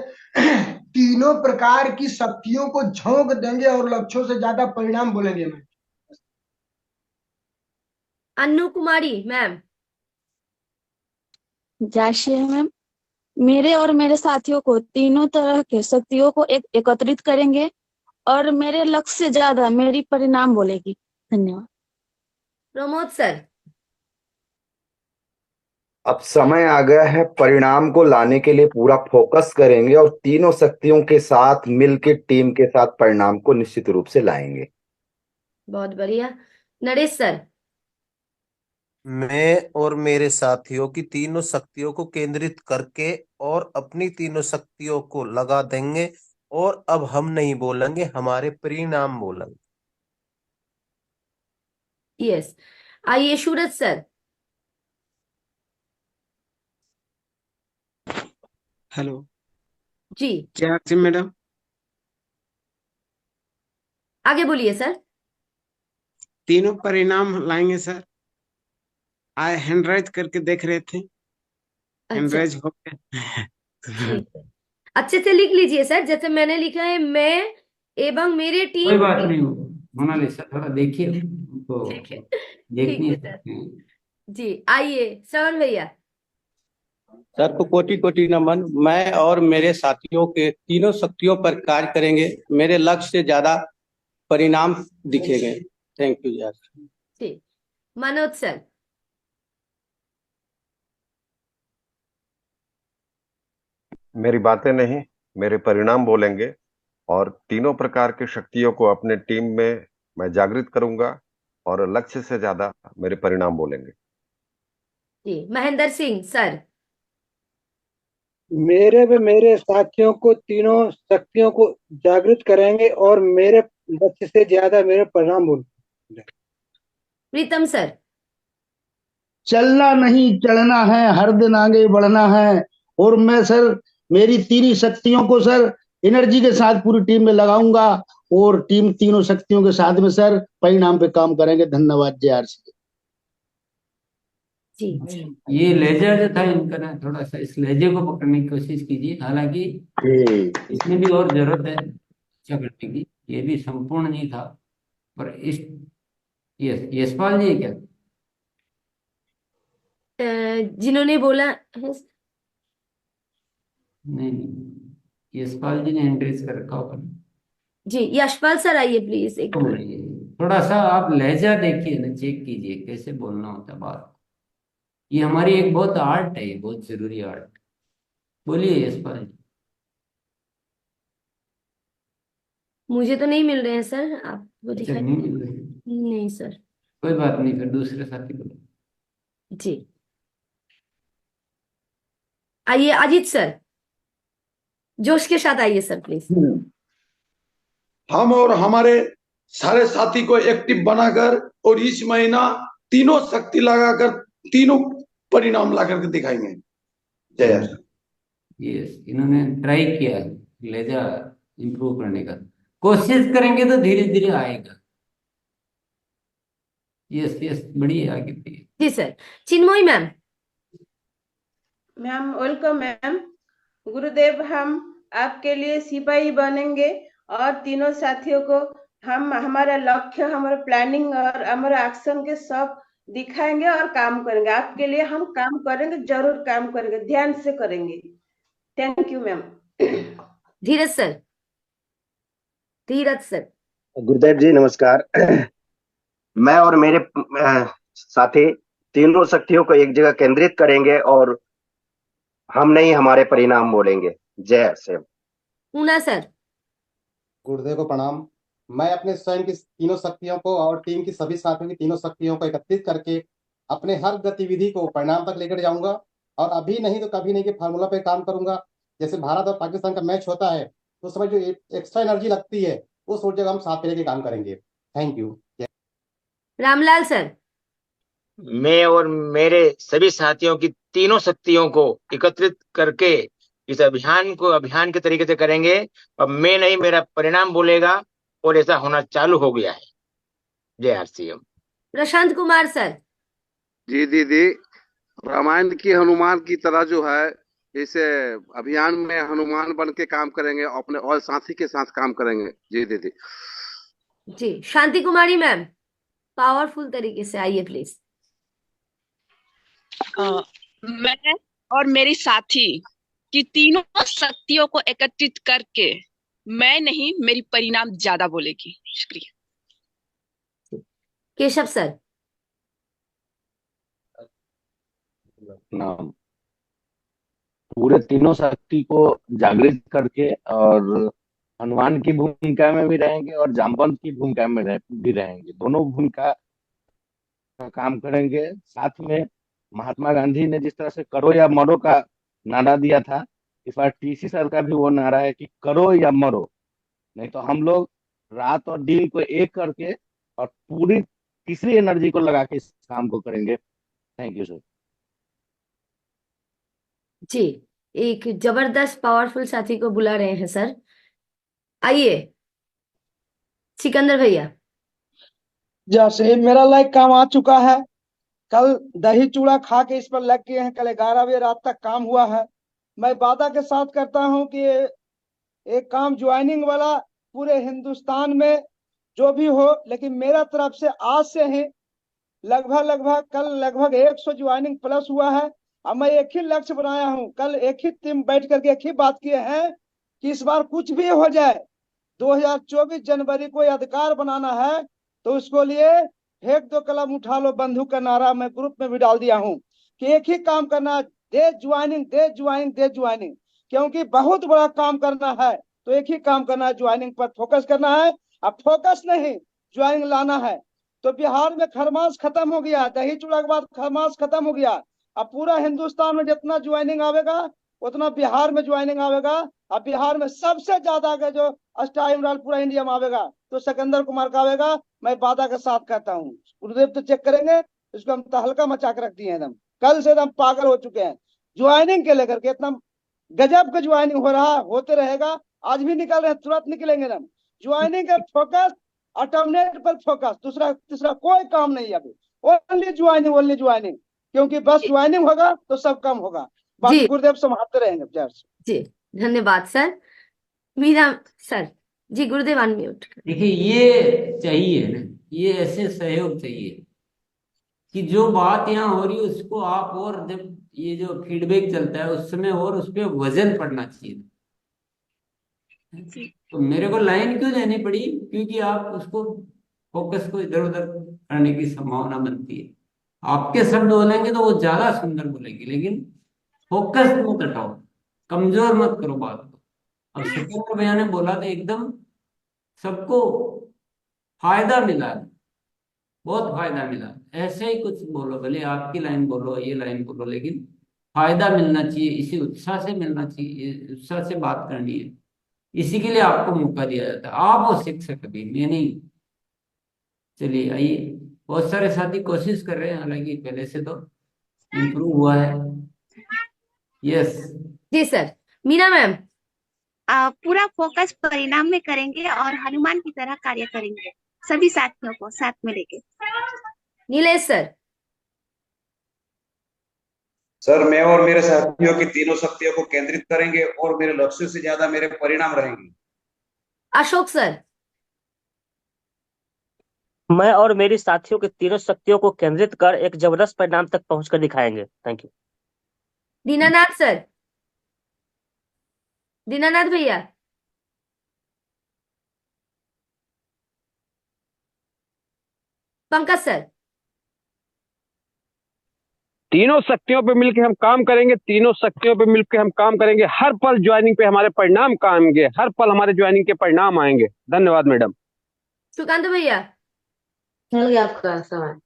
तीनों प्रकार की शक्तियों को झोंक देंगे और लक्ष्यों से ज्यादा परिणाम बोलेंगे मैम। अन्नू कुमारी मैम। जय श्री राम मैम। मेरे और मेरे साथियों को तीनों तरह के शक्तियों को एकत्रित करेंगे और मेरे लक्ष्य से ज्यादा मेरी परिणाम बोलेगी। धन्यवाद। प्रमोद सर। अब समय आ गया है, परिणाम को लाने के लिए पूरा फोकस करेंगे और तीनों शक्तियों के साथ मिलकर टीम के साथ परिणाम को निश्चित रूप से लाएंगे। बहुत बढ़िया। नरेश सर। मैं और मेरे साथियों की तीनों शक्तियों को केंद्रित करके और अपनी तीनों शक्तियों को लगा देंगे और अब हम नहीं बोलेंगे, हमारे परिणाम बोलेंगे। यस। आइए सूरज सर। हेलो जी। क्या आरती मैडम? आगे बोलिए सर। तीनों परिणाम लाएंगे सर। आए हैंडराइज करके देख रहे थे, हैंडराइज हो गया। ठीक है, अच्छे से लिख लीजिए सर, जैसे मैंने लिखा है, मैं एवं मेरी कोई टीम। बात नहीं, मोनालिसा थोड़ा देखिए, तो ठीक है, देख ठीक नहीं है सर। सकते हैं। जी आइए श्रवण भैया। सर को कोटि कोटि नमन। मैं और मेरे साथियों के तीनों शक्तियों पर कार्य करेंगे। मेरे लक्ष्य से ज्यादा परिणाम दिखेंगे। थैंक यू यार। ठीक, मनोज सर। मेरी बातें नहीं, मेरे परिणाम बोलेंगे और तीनों प्रकार की शक्तियों को अपने टीम में मैं जागृत करूंगा और लक्ष्य से ज्यादा मेरे परिणाम बोलेंगे। जी, महेंद्र सिंह सर। मेरे व मेरे साथियों को तीनों शक्तियों को जागृत करेंगे और मेरे लक्ष्य से ज्यादा मेरे परिणाम बोलेंगे। प्रीतम सर। चलना नहीं चढ़ना है, हर दिन आगे बढ़ना है। और मैं सर मेरी तीन शक्तियों को सर एनर्जी के साथ पूरी टीम में लगाऊंगा और टीम तीनों शक्तियों के साथ में सर परिणाम पे काम करेंगे। धन्यवाद JRC। जी, ये लहजा जो था इनका ना, थोड़ा सा इस लहजे को पकड़ने की कोशिश कीजिए। हालांकि इसमें भी और जरूरत है अच्छा करने की, ये भी संपूर्ण नहीं था। पर इस यशपाल जी है क्या? जिन्होंने बोला है, नहीं, यशपाल जी ने एंट्रीज कर रखा होगा ना। जी यशपाल सर आइए प्लीज एक मिनट। थोड़ा सा आप लहजा देखिए ना, चेक कीजिए कैसे बोलना होता है बात। ये हमारी एक बहुत आर्ट है, ये बहुत जरूरी आर्ट। बोलिए यशपाल जी। मुझे तो नहीं मिल रहे हैं सर, आपको अच्छा, दिखाई? नहीं मिल रहे? नहीं सर। कोई बात नहीं, फिर दूसरे साथी बोलो। जी आइए अजीत सर, जोश के साथ आइए सर प्लीज। हम और हमारे सारे साथी को एक्टिव बनाकर और इस महीना तीनों शक्ति लगाकर तीनों परिणाम ला करके दिखाएंगे। जय हिंद। यस, इन्होंने ट्राई किया है लहजा इंप्रूव करने का। कोशिश करेंगे तो धीरे धीरे आएगा। यस यस, बढ़िया, आगे बढ़िए। जी sir. Chinmayi ma'am. Ma'am welcome ma'am. गुरुदेव, हम आपके लिए सिपाही बनेंगे और तीनों साथियों को हम हमारा लक्ष्य, हमारा प्लानिंग और हमारा एक्शन के सब दिखाएंगे और काम करेंगे। आपके लिए हम काम करेंगे, जरूर काम करेंगे, ध्यान से करेंगे। Thank you ma'am. Dheeraj sir. Dheeraj sir. गुरुदेव जी नमस्कार। मैं और मेरे साथी तीनों शक्तियों को एक जगह केंद्रित करेंगे और हम नहीं हमारे परिणाम बोलेंगे। जय शिव। ऊना सर। गुरुदेव को प्रणाम। मैं अपने स्वयं की तीनों शक्तियों को और टीम की सभी साथियों की तीनों शक्तियों को एकत्रित करके अपने हर गतिविधि को परिणाम तक लेकर जाऊंगा और अभी नहीं तो कभी नहीं के फार्मूला पे काम करूंगा। जैसे भारत और पाकिस्तान का मैच होता है तो उस समय जो एक्स्ट्रा एनर्जी लगती है उस जगह हम साथ लेके काम करेंगे। Thank you. रामलाल सर। मैं और मेरे सभी साथियों की तीनों शक्तियों को एकत्रित करके इस अभियान को अभियान के तरीके से करेंगे। अब मैं नहीं, मेरा परिणाम बोलेगा और ऐसा होना चालू हो गया है। जय RCM। प्रशांत कुमार सर। जी दीदी, रामायण की हनुमान की तरह जो है इसे अभियान में हनुमान बन के काम करेंगे, अपने और साथी के साथ काम करेंगे। जी दीदी। जी शांति कुमारी मैम, पावरफुल तरीके से आइए प्लीज। मैं और मेरी साथी की तीनों शक्तियों को एकत्रित करके मैं नहीं, मेरी परिणाम ज्यादा बोलेगी। शुक्रिया। केशव सर। नाम पूरे तीनों शक्ति को जागृत करके और हनुमान की भूमिका में भी रहेंगे और जामवंत की भूमिका में भी रहेंगे। दोनों भूमिका का काम करेंगे। साथ में महात्मा गांधी ने जिस तरह से करो या मरो का नारा दिया था, इस बार TC सर का भी वो नारा है कि करो या मरो। नहीं तो हम लोग रात और दिन को एक करके और पूरी तीसरी एनर्जी को लगा के इस काम को करेंगे। Thank you sir. जी एक जबरदस्त पावरफुल साथी को बुला रहे हैं सर। आइए सिकंदर भैया। जैसे मेरा लाइक काम आ चुका है। कल दही चूड़ा खा के इस पर लग गए हैं। कल 11 बजे रात तक काम हुआ है। मैं वादा के साथ करता हूं कि एक काम ज्वाइनिंग वाला पूरे हिंदुस्तान में जो भी हो, लेकिन मेरा तरफ से आज से ही लगभग 100 ज्वाइनिंग प्लस हुआ है। अब मैं एक ही लक्ष्य बनाया हूं। कल एक ही टीम बैठ करके एक ही बात किए हैं कि इस बार कुछ भी हो जाए 2024 जनवरी को ये अधिकार बनाना है, तो उसको लिए फेंक दो कलम उठा लो बंदूक का नारा मैं ग्रुप में भी डाल दिया हूं कि एक ही काम करना, दे ज्वाइनिंग दे ज्वाइनिंग दे ज्वाइनिंग, क्योंकि बहुत बड़ा काम करना है। तो एक ही काम करना है, ज्वाइनिंग पर फोकस करना है। अब फोकस नहीं, ज्वाइनिंग लाना है। तो बिहार में खरमास खत्म हो गया, दही चूड़ा के बाद खरमास खत्म हो गया। अब पूरा हिंदुस्तान में जितना ज्वाइनिंग आवेगा उतना बिहार में ज्वाइनिंग आवेगा। अब बिहार में सबसे ज्यादा का जो टाइम पूरा इंडिया में आवेगा तो सिकंदर कुमार का आवेगा। मैं वादा के साथ कहता हूँ, गुरुदेव तो चेक करेंगे, इसको हम तहलका मचा के रख दिए एकदम, कल से एकदम पागल हो चुके हैं ज्वाइनिंग के लेकर के। इतना गजब का ज्वाइनिंग हो रहा, होते रहेगा, आज भी निकल रहे हैं, तुरंत निकलेंगे हम। ज्वाइनिंग का फोकस, अटर्मिनेट पर फोकस, दूसरा तीसरा कोई काम नहीं है अभी, ओनली ज्वाइनिंग, ओनली ज्वाइनिंग, क्योंकि बस ज्वाइनिंग होगा तो सब काम होगा। बाकी गुरुदेव संभालते रहेंगे प्यार से। जी धन्यवाद सर। मीरा सर जी, गुरुदेव अनम्यूट। देखिए ये चाहिए ना, ये ऐसे सहयोग चाहिए कि जो बात यहाँ हो रही है उसको आप, और जब ये जो फीडबैक चलता है उस समय और उस पर वजन पड़ना चाहिए। तो मेरे को लाइन क्यों देनी पड़ी, क्योंकि आप उसको फोकस को इधर उधर करने की संभावना बनती है। आपके शब्द बोलेंगे तो वो ज्यादा सुंदर बोलेगी, लेकिन फोकस मत हटाओ, कमजोर मत करो बात को। अब सिकंदर भैया ने बोला तो एकदम सबको फायदा मिला, बहुत फायदा मिला। ऐसे ही कुछ बोलो, भले आपकी लाइन बोलो, ये लाइन बोलो, लेकिन फायदा मिलना चाहिए, इसी उत्साह से मिलना चाहिए, उत्साह से बात करनी है। इसी के लिए आपको मौका दिया जाता है, आप वो शिक्षक, अभी मैं नहीं। चलिए आइए, बहुत सारे साथी कोशिश कर रहे हैं, हालांकि पहले से तो इम्प्रूव हुआ है। यस जी सर। मीना मैम। पूरा फोकस परिणाम में करेंगे और हनुमान की तरह कार्य करेंगे, सभी साथियों को साथ में लेके। नीलेश सर। सर मैं और मेरे साथियों की तीनों शक्तियों को केंद्रित करेंगे और मेरे लक्ष्य से ज्यादा मेरे परिणाम रहेंगे। अशोक सर। मैं और मेरी साथियों की तीनों शक्तियों को केंद्रित कर एक जबरदस्त परिणाम तक पहुंचकर दिखाएंगे। Thank you. Dinanath sir. Dinanath भैया। पंकज सर। तीनों शक्तियों पे मिलकर हम काम करेंगे, तीनों शक्तियों पे मिलकर हम काम करेंगे, हर पल ज्वाइनिंग पे हमारे परिणाम आएंगे, हर पल हमारे ज्वाइनिंग के परिणाम आएंगे। धन्यवाद मैडम। सुकांत भैया। चल गया आपका समय।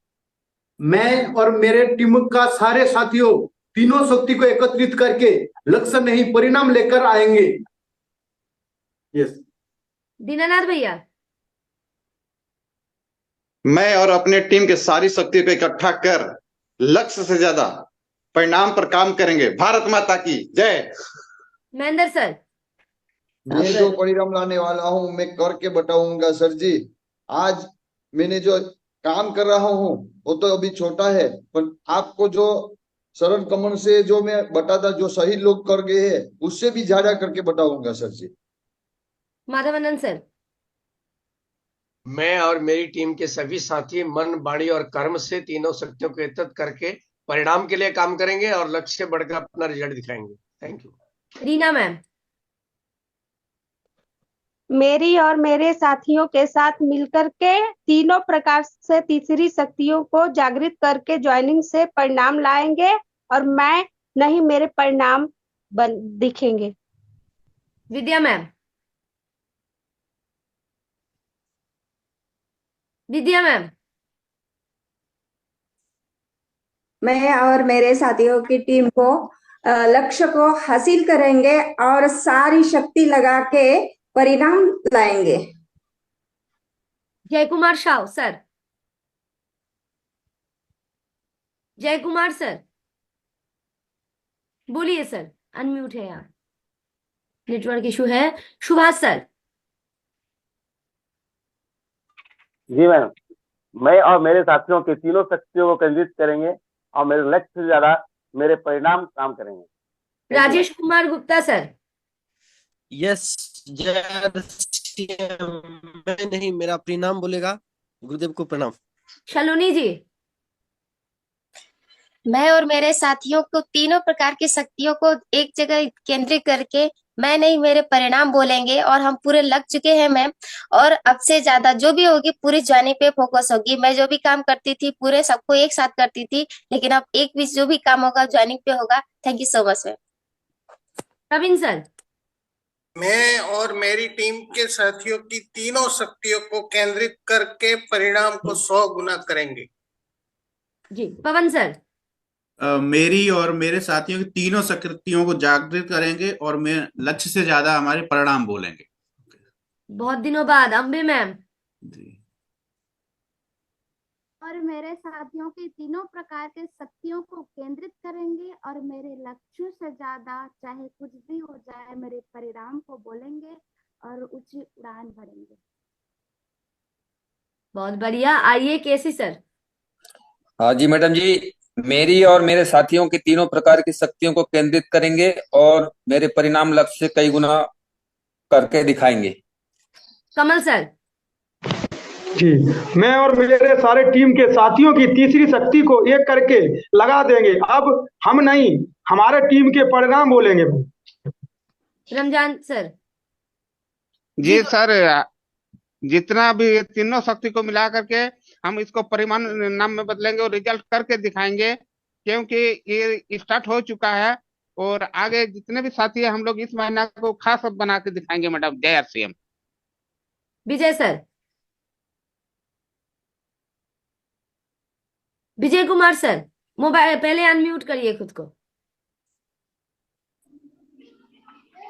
मैं और मेरे टीम का सारे साथियों तीनों शक्ति को एकत्रित करके लक्ष्य नहीं परिणाम लेकर आएंगे। यस। दीनानाथ भैया। मैं और अपने टीम के सारी शक्तियों को इकट्ठा कर लक्ष्य से ज्यादा परिणाम पर काम करेंगे। भारत माता की जय। महेंद्र सर। मैं जो परिणाम लाने वाला हूं मैं करके बताऊंगा सर जी। आज मैंने जो काम कर रहा हूं वो तो अभी छोटा है, पर आपको जो शरण कमल से जो मैं बताता, जो सही लोग कर गए हैं उससे भी ज्यादा करके बताऊंगा सर जी। माधवानंद सर। मैं और मेरी टीम के सभी साथी मन, वाणी और कर्म से तीनों शक्तियों को एकत्रित करके परिणाम के लिए काम करेंगे और लक्ष्य से बढ़कर अपना रिजल्ट दिखाएंगे। Thank you. रीना मैम। मेरी और मेरे साथियों के साथ मिलकर के तीनों प्रकार से तीसरी शक्तियों को जागृत करके ज्वाइनिंग से परिणाम लाएंगे और मैं नहीं मेरे परिणाम दिखेंगे। विद्या मैम। विद्या मैम। मैं और मेरे साथियों की टीम को लक्ष्य को हासिल करेंगे और सारी शक्ति लगा के परिणाम लाएंगे। जय कुमार शाह सर। जय कुमार सर बोलिए सर, अनम्यूट है यहाँ, नेटवर्क इशू है। सुभाष सर। जी मैम, मैं और मेरे साथियों की तीनों शक्तियों को केंद्रित करेंगे और मेरे लक्ष्य से ज्यादा मेरे परिणाम काम करेंगे। राजेश कुमार गुप्ता सर। यस मैं नहीं, मेरा परिणाम बोलेगा। गुरुदेव को प्रणाम। शलोनी जी। मैं और मेरे साथियों को तीनों प्रकार की शक्तियों को एक जगह केंद्रित करके मैं नहीं मेरे परिणाम बोलेंगे और हम पूरे लग चुके हैं मैम। और अब से ज्यादा जो भी होगी पूरी ज्वाइनिंग पे फोकस होगी। मैं जो भी काम करती थी पूरे सबको एक साथ करती थी, लेकिन अब एक भी जो भी काम होगा ज्वाइनिंग पे होगा। Thank you so much ma'am. Praveen sir. मैं और मेरी टीम के साथियों की तीनों शक्तियों को केंद्रित करके परिणाम को 100 गुना करेंगे। जी पवन सर। मेरी और मेरे साथियों की तीनों शक्तियों को जागृत करेंगे और मैं लक्ष्य से ज्यादा हमारे परिणाम बोलेंगे। बहुत दिनों बाद अम्बे मैम। और मेरे साथियों की तीनों प्रकार के शक्तियों को केंद्रित करेंगे और मेरे लक्ष्यों से ज्यादा चाहे कुछ भी हो जाए मेरे परिणाम को बोलेंगे और ऊंची उड़ान भरेंगे। बहुत बढ़िया। आइए केसी सर। हाँ जी मैडम जी, मेरी और मेरे साथियों की तीनों प्रकार की शक्तियों को केंद्रित करेंगे और मेरे परिणाम लक्ष्य से कई गुना करके दिखाएंगे। कमल सर। जी, मैं और मेरे सारे टीम के साथियों की तीसरी शक्ति को एक करके लगा देंगे। अब हम नहीं हमारे टीम के परिणाम बोलेंगे। रमजान सर। जी सर, जितना भी ये तीनों शक्ति को मिला करके हम इसको परिमाण नाम में बदलेंगे और रिजल्ट करके दिखाएंगे, क्योंकि ये स्टार्ट हो चुका है और आगे जितने भी साथी हैं हम लोग इस महीना को खास बना के दिखाएंगे मैडम। जय आरसीएम। विजय sir. Vijay Kumar sir, mobile पहले अनम्यूट करिए खुद को।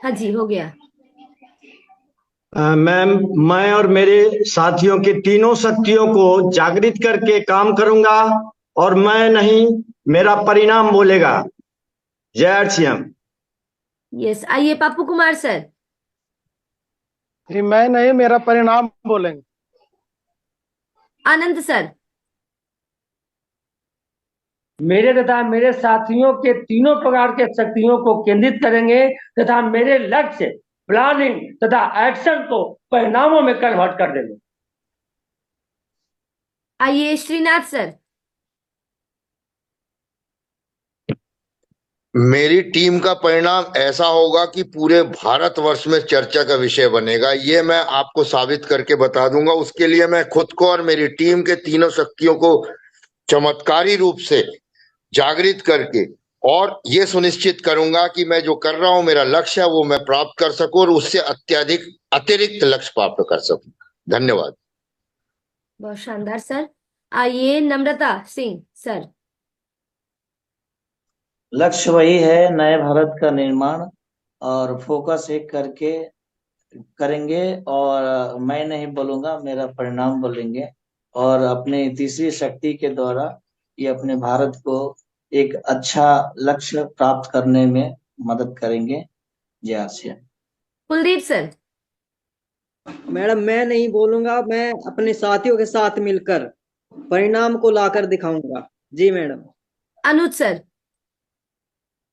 हाँ जी हो गया। मैम, मैं और मेरे साथियों की तीनों शक्तियों को जागृत करके काम करूंगा और मैं नहीं मेरा परिणाम बोलेगा। जय आरसीएम। यस, आइए पप्पू कुमार सर। जी, मैं नहीं मेरा परिणाम बोलेंगे। आनंद सर। मेरे तथा मेरे साथियों के तीनों प्रकार के शक्तियों को केंद्रित करेंगे तथा मेरे लक्ष्य, प्लानिंग तथा एक्शन को परिणामों में कन्वर्ट कर देंगे। आइए श्रीनाथ सर। मेरी टीम का परिणाम ऐसा होगा कि पूरे भारतवर्ष में चर्चा का विषय बनेगा। ये मैं आपको साबित करके बता दूंगा। उसके लिए मैं खुद को और मेरी टीम के तीनों शक्तियों को चमत्कारी रूप से जागृत करके और ये सुनिश्चित करूंगा कि मैं जो कर रहा हूं मेरा लक्ष्य है वो मैं प्राप्त कर सकूं और उससे अतिरिक्त लक्ष्य प्राप्त कर सकूं। धन्यवाद। बहुत शानदार सर। आइए नम्रता सिंह सर। लक्ष्य वही है, नए भारत का निर्माण, और फोकस एक करके करेंगे और मैं नहीं बोलूंगा मेरा परिणाम बोलेंगे और अपने तीसरी शक्ति के द्वारा ये अपने भारत को एक अच्छा लक्ष्य प्राप्त करने में मदद करेंगे। जय आसिया। कुलदीप सर। मैडम, मैं नहीं बोलूंगा, मैं अपने साथियों के साथ मिलकर परिणाम को लाकर दिखाऊंगा। जी मैडम। अनुज सर।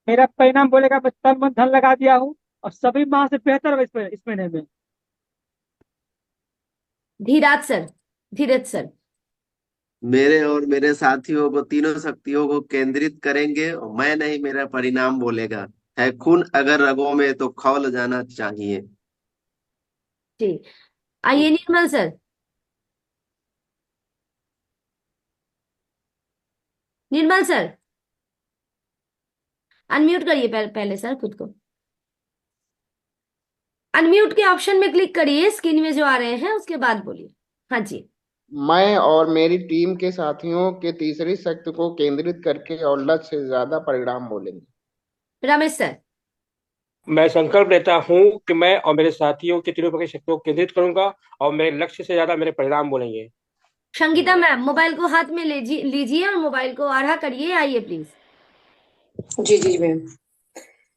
मेरा परिणाम बोलेगा, बस तन मन धन लगा दिया हूँ और सभी माह से बेहतर इस महीने में। धीराज सर। धीरज सर। मेरे और मेरे साथियों को तीनों शक्तियों को केंद्रित करेंगे और मैं नहीं मेरा परिणाम बोलेगा। है खून अगर रगों में तो खौल जाना चाहिए। जी, आइए निर्मल सर। निर्मल सर अनम्यूट करिए पहले सर खुद को। अनम्यूट के ऑप्शन में क्लिक करिए स्क्रीन में जो आ रहे हैं, उसके बाद बोलिए। हाँ जी। मैं और मेरी टीम के साथियों के तीसरी शक्ति को केंद्रित करके और लक्ष्य से ज्यादा परिणाम बोलेंगे। रमेश सर। मैं संकल्प लेता हूँ कि मैं और मेरे साथियों की तीनों प्रकार की शक्तियों को केंद्रित करूंगा और मेरे लक्ष्य से ज्यादा मेरे परिणाम बोलेंगे। संगीता मैम, मोबाइल को हाथ में लीजिए और मोबाइल को आड़ा करिए। आइए प्लीज। Ji ji ma'am.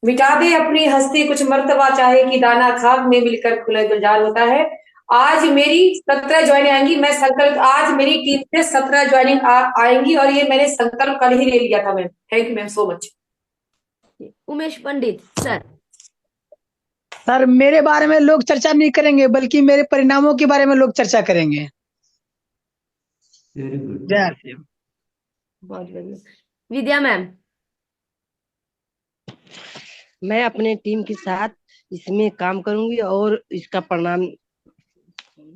मिटा दे अपनी हस्ती कुछ मर्तबा, चाहे कि दाना खाक में मिलकर खुले गुलजार होता है। आज मेरी 17 ज्वाइनिंग आएंगी। मैं संकल्प, आज मेरी टीम से 17 ज्वाइनिंग आएंगी और ये मैंने संकल्प कल ही ले लिया था ma'am. Thank you ma'am so much. Umesh Pandit sir. Sir, मेरे बारे में लोग चर्चा नहीं करेंगे बल्कि मेरे परिणामों के बारे में लोग चर्चा करेंगे। जय आरसीएम। बहुत बढ़िया। विद्या मैम। मैं अपने टीम के साथ इसमें काम करूंगी और इसका परिणाम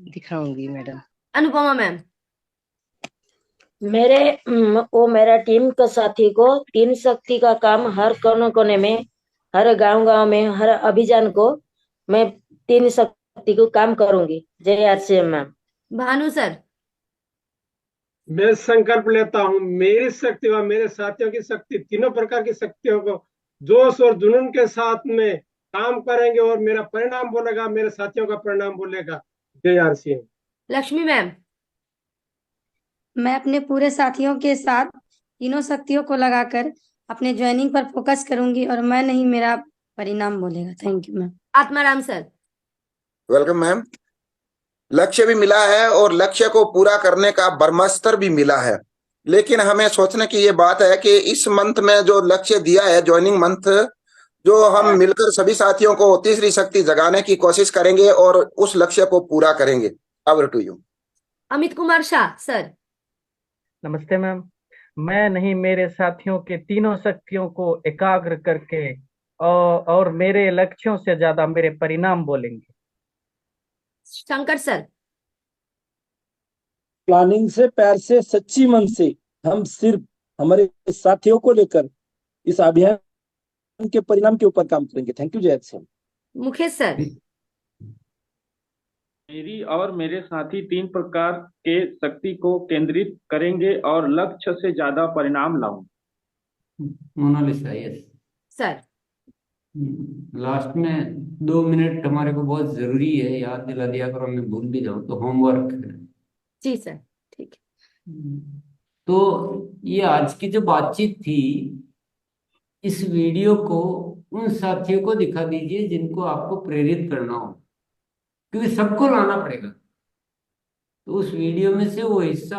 दिखाऊंगी मैडम। अनुपमा मैम। मेरा टीम के साथी को 3 शक्ति का काम हर कोने कोने में, हर गांव गांव में, हर अभियान को मैं 3 शक्ति को काम करूंगी। जय आरसीएम मैम। भानु सर। मैं संकल्प लेता हूँ मेरी शक्ति व मेरे साथियों की शक्ति, तीनों प्रकार की शक्तियों को जोश और जुनून के साथ में काम करेंगे और मेरा परिणाम बोलेगा, मेरे साथियों का परिणाम बोलेगा। जय आरसीएम। लक्ष्मी मैम। मैं अपने पूरे साथियों के साथ तीनों शक्तियों को लगाकर अपने ज्वाइनिंग पर फोकस करूंगी और मैं नहीं, मेरा परिणाम बोलेगा। Thank you ma'am. Atmaram sir. Welcome ma'am. लक्ष्य भी मिला है और लक्ष्य को पूरा करने का ब्रह्मास्त्र भी मिला है, लेकिन हमें सोचने की ये बात है कि इस मंथ में जो लक्ष्य दिया है, ज्वाइनिंग मंथ, जो हम मिलकर सभी साथियों को तीसरी शक्ति जगाने की कोशिश करेंगे और उस लक्ष्य को पूरा करेंगे। Over to you. Amit Kumar Shah sir. नमस्ते मैम। मैं नहीं, मेरे साथियों के तीनों शक्तियों को एकाग्र करके और मेरे लक्ष्यों से ज्यादा मेरे परिणाम बोलेंगे। शंकर सर। प्लानिंग से, प्यार से, सच्ची मन से हम सिर्फ हमारे साथियों को लेकर इस अभियान के परिणाम के ऊपर काम करेंगे। थैंक यू जय सर। मुकेश सर। मेरी और मेरे साथी 3 प्रकार के शक्ति को केंद्रित करेंगे और लक्ष्य से ज्यादा परिणाम लाऊंगे। मोनालिसा। Yes sir. लास्ट में 2 मिनट हमारे को बहुत जरूरी है, याद दिला दिया करो, मैं भूल भी जाऊं तो होमवर्क है। जी सर, ठीक है। तो ये आज की जो बातचीत थी, इस वीडियो को उन साथियों को दिखा दीजिए जिनको आपको प्रेरित करना हो, क्योंकि सबको लाना पड़ेगा। तो उस वीडियो में से वो हिस्सा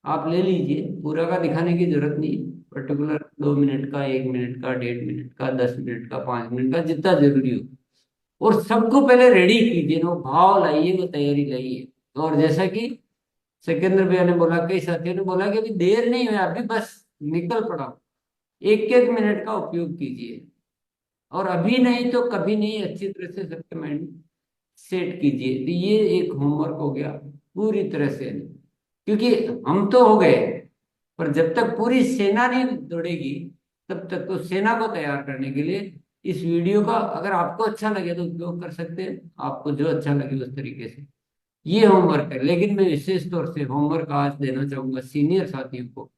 आप ले लीजिए, पूरा का दिखाने की जरूरत नहीं, पर्टिकुलर 2 मिनट का, 1 मिनट का, 1.5 मिनट का, 10 मिनट का, 5 मिनट का, जितना जरूरी हो। और सबको पहले रेडी कीजिए, वो भाव लाइए, वो तैयारी लाइए। और जैसा कि सिकंदर भैया ने बोला, कई साथियों ने बोला कि अभी देर नहीं हुई, अभी बस निकल पड़ा। 1-1 मिनट का उपयोग कीजिए, और अभी नहीं तो कभी नहीं, अच्छी तरह से सबके माइंड सेट कीजिए। तो ये एक होमवर्क हो गया पूरी तरह से, क्योंकि हम तो हो गए, पर जब तक पूरी सेना नहीं दौड़ेगी तब तक तो सेना को तैयार करने के लिए इस वीडियो का अगर आपको अच्छा लगे तो उपयोग कर सकते हैं, आपको जो अच्छा लगे उस तरीके से ये होमवर्क है। लेकिन मैं विशेष तौर से होमवर्क आज देना चाहूंगा सीनियर साथियों को,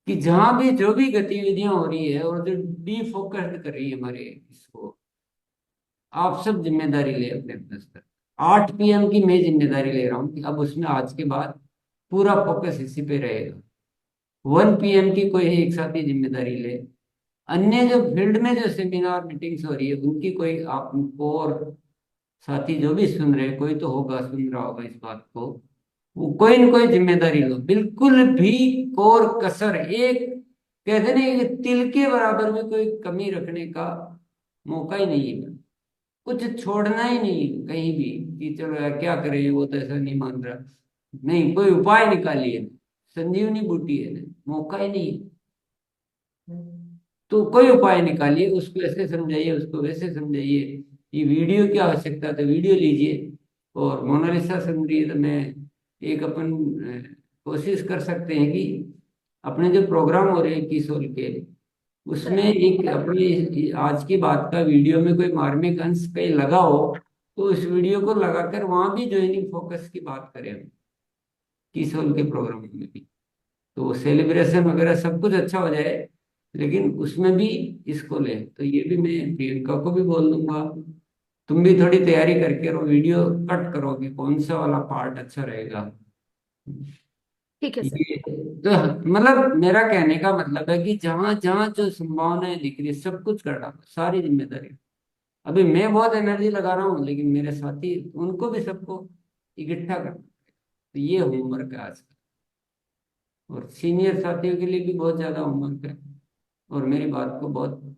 कि जहां भी जो भी गतिविधियां हो रही है और जो डीफोकस्ड कर रही है हमारे इसको, आप सब जिम्मेदारी ले अपने अपने स्तर। 8 PM की मैं जिम्मेदारी ले रहा हूँ कि अब उसमें आज के बाद पूरा फोकस इसी पे रहेगा। 1 PM की कोई एक साथी जिम्मेदारी ले। अन्य जो फील्ड में जो सेमिनार मीटिंग्स हो रही है उनकी कोई आपको, और साथी जो भी सुन रहे, कोई तो होगा सुन रहा होगा इस बात को, वो कोई न कोई जिम्मेदारी लो। बिल्कुल भी कोर कसर, एक कहते नहीं कि तिल के बराबर में कोई कमी रखने का मौका ही नहीं है, कुछ छोड़ना ही नहीं कहीं भी कि चलो यार क्या करें, वो तो ऐसा नहीं मान रहा, नहीं, कोई उपाय निकालिए। संजीवनी बूटी है, मौका ही नहीं, तो कोई उपाय निकालिए, उसको ऐसे समझाइए, उसको वैसे समझाइए। ये वीडियो की आवश्यकता है तो वीडियो लीजिए, और मोनालिसा सुन रही है तो मैं एक अपन कोशिश कर सकते हैं कि अपने जो प्रोग्राम हो रहे हैं किशोर के, उसमें एक अपनी आज की बात का वीडियो में कोई मार्मिक अंश कहीं लगा हो तो उस वीडियो को लगाकर वहां भी ज्वाइनिंग फोकस की बात करें हम किशोर के प्रोग्राम में भी, तो सेलिब्रेशन वगैरह सब कुछ अच्छा हो जाए, लेकिन उसमें भी इसको ले। तो ये भी मैं प्रियंका को भी बोल दूंगा, तुम भी थोड़ी तैयारी करके और वीडियो कट करो कि कौन सा वाला पार्ट अच्छा रहेगा। ठीक है सर। तो मतलब मेरा कहने का मतलब है कि जहां जहां जो संभावनाएं दिख रही है सब कुछ कर डालो, सारी जिम्मेदारी। अभी मैं बहुत एनर्जी लगा रहा हूँ, लेकिन मेरे साथी, उनको भी सबको इकट्ठा करना। तो ये होमवर्क है आज का, और सीनियर साथियों के लिए भी बहुत ज्यादा होमवर्क है। और मेरी बात को बहुत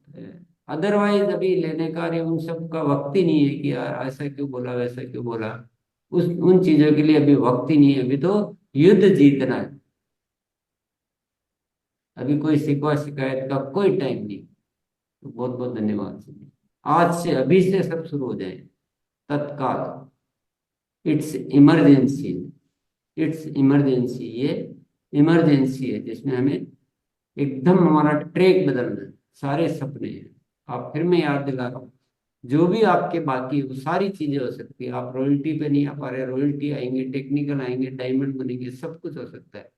अदरवाइज अभी लेने का उन सब का वक्त ही नहीं है कि यार ऐसा क्यों बोला, वैसा क्यों बोला, उन चीजों के लिए अभी वक्त ही नहीं है। अभी तो युद्ध जीतना है, अभी कोई शिकवा शिकायत का कोई टाइम नहीं। तो बहुत बहुत धन्यवाद। आज से अभी से सब शुरू हो जाए तत्काल। इट्स इमरजेंसी, इट्स इमरजेंसी, ये इमरजेंसी है जिसमें हमें एकदम हमारा ट्रैक बदलना है। सारे सपने हैं, आप फिर मैं याद दिला रहा हूँ, जो भी आपके बाकी वो सारी चीजें हो सकती है। आप रॉयल्टी पे नहीं आ पा रहे, रॉयल्टी आएंगे, टेक्निकल आएंगे, डायमंड बनेंगे, सब कुछ हो सकता है।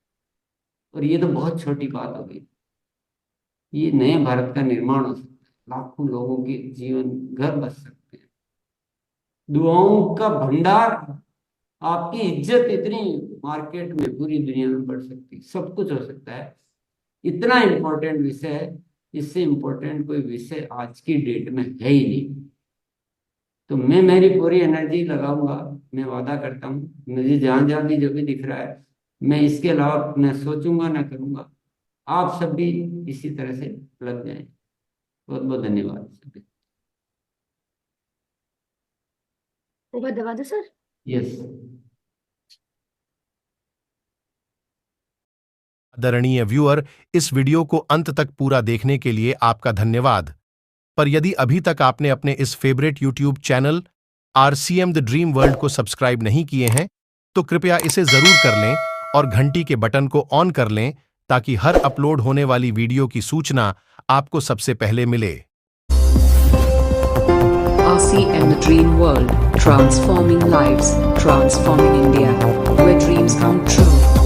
और ये तो बहुत छोटी बात हो गई, ये नए भारत का निर्माण हो सकता है, लाखों लोगों के जीवन घर बच सकते हैं, दुआओं का भंडार, आपकी इज्जत इतनी मार्केट में पूरी दुनिया में बढ़ सकती, सब कुछ हो सकता है। इतना इम्पोर्टेंट विषय है, इससे इम्पोर्टेंट कोई विषय आज की डेट में है ही नहीं। तो मैं मेरी पूरी एनर्जी लगाऊंगा, मैं वादा करता हूँ। मुझे जहां जहां भी जो भी दिख रहा है, मैं इसके अलावा न सोचूंगा न करूंगा। आप सब भी इसी तरह से लग जाएं। बहुत बहुत धन्यवाद सभी। एक बार दबा दो सर। यस। आदरणीय व्यूअर, इस वीडियो को अंत तक पूरा देखने के लिए आपका धन्यवाद। पर यदि अभी तक आपने अपने इस favourite YouTube channel RCM the dream world को सब्सक्राइब नहीं किए हैं, तो कृपया इसे जरूर कर लें और घंटी के बटन को ऑन कर लें, ताकि हर अपलोड होने वाली वीडियो की सूचना आपको सबसे पहले मिले। RCM the Dream World, transforming lives, transforming India, where dreams come true.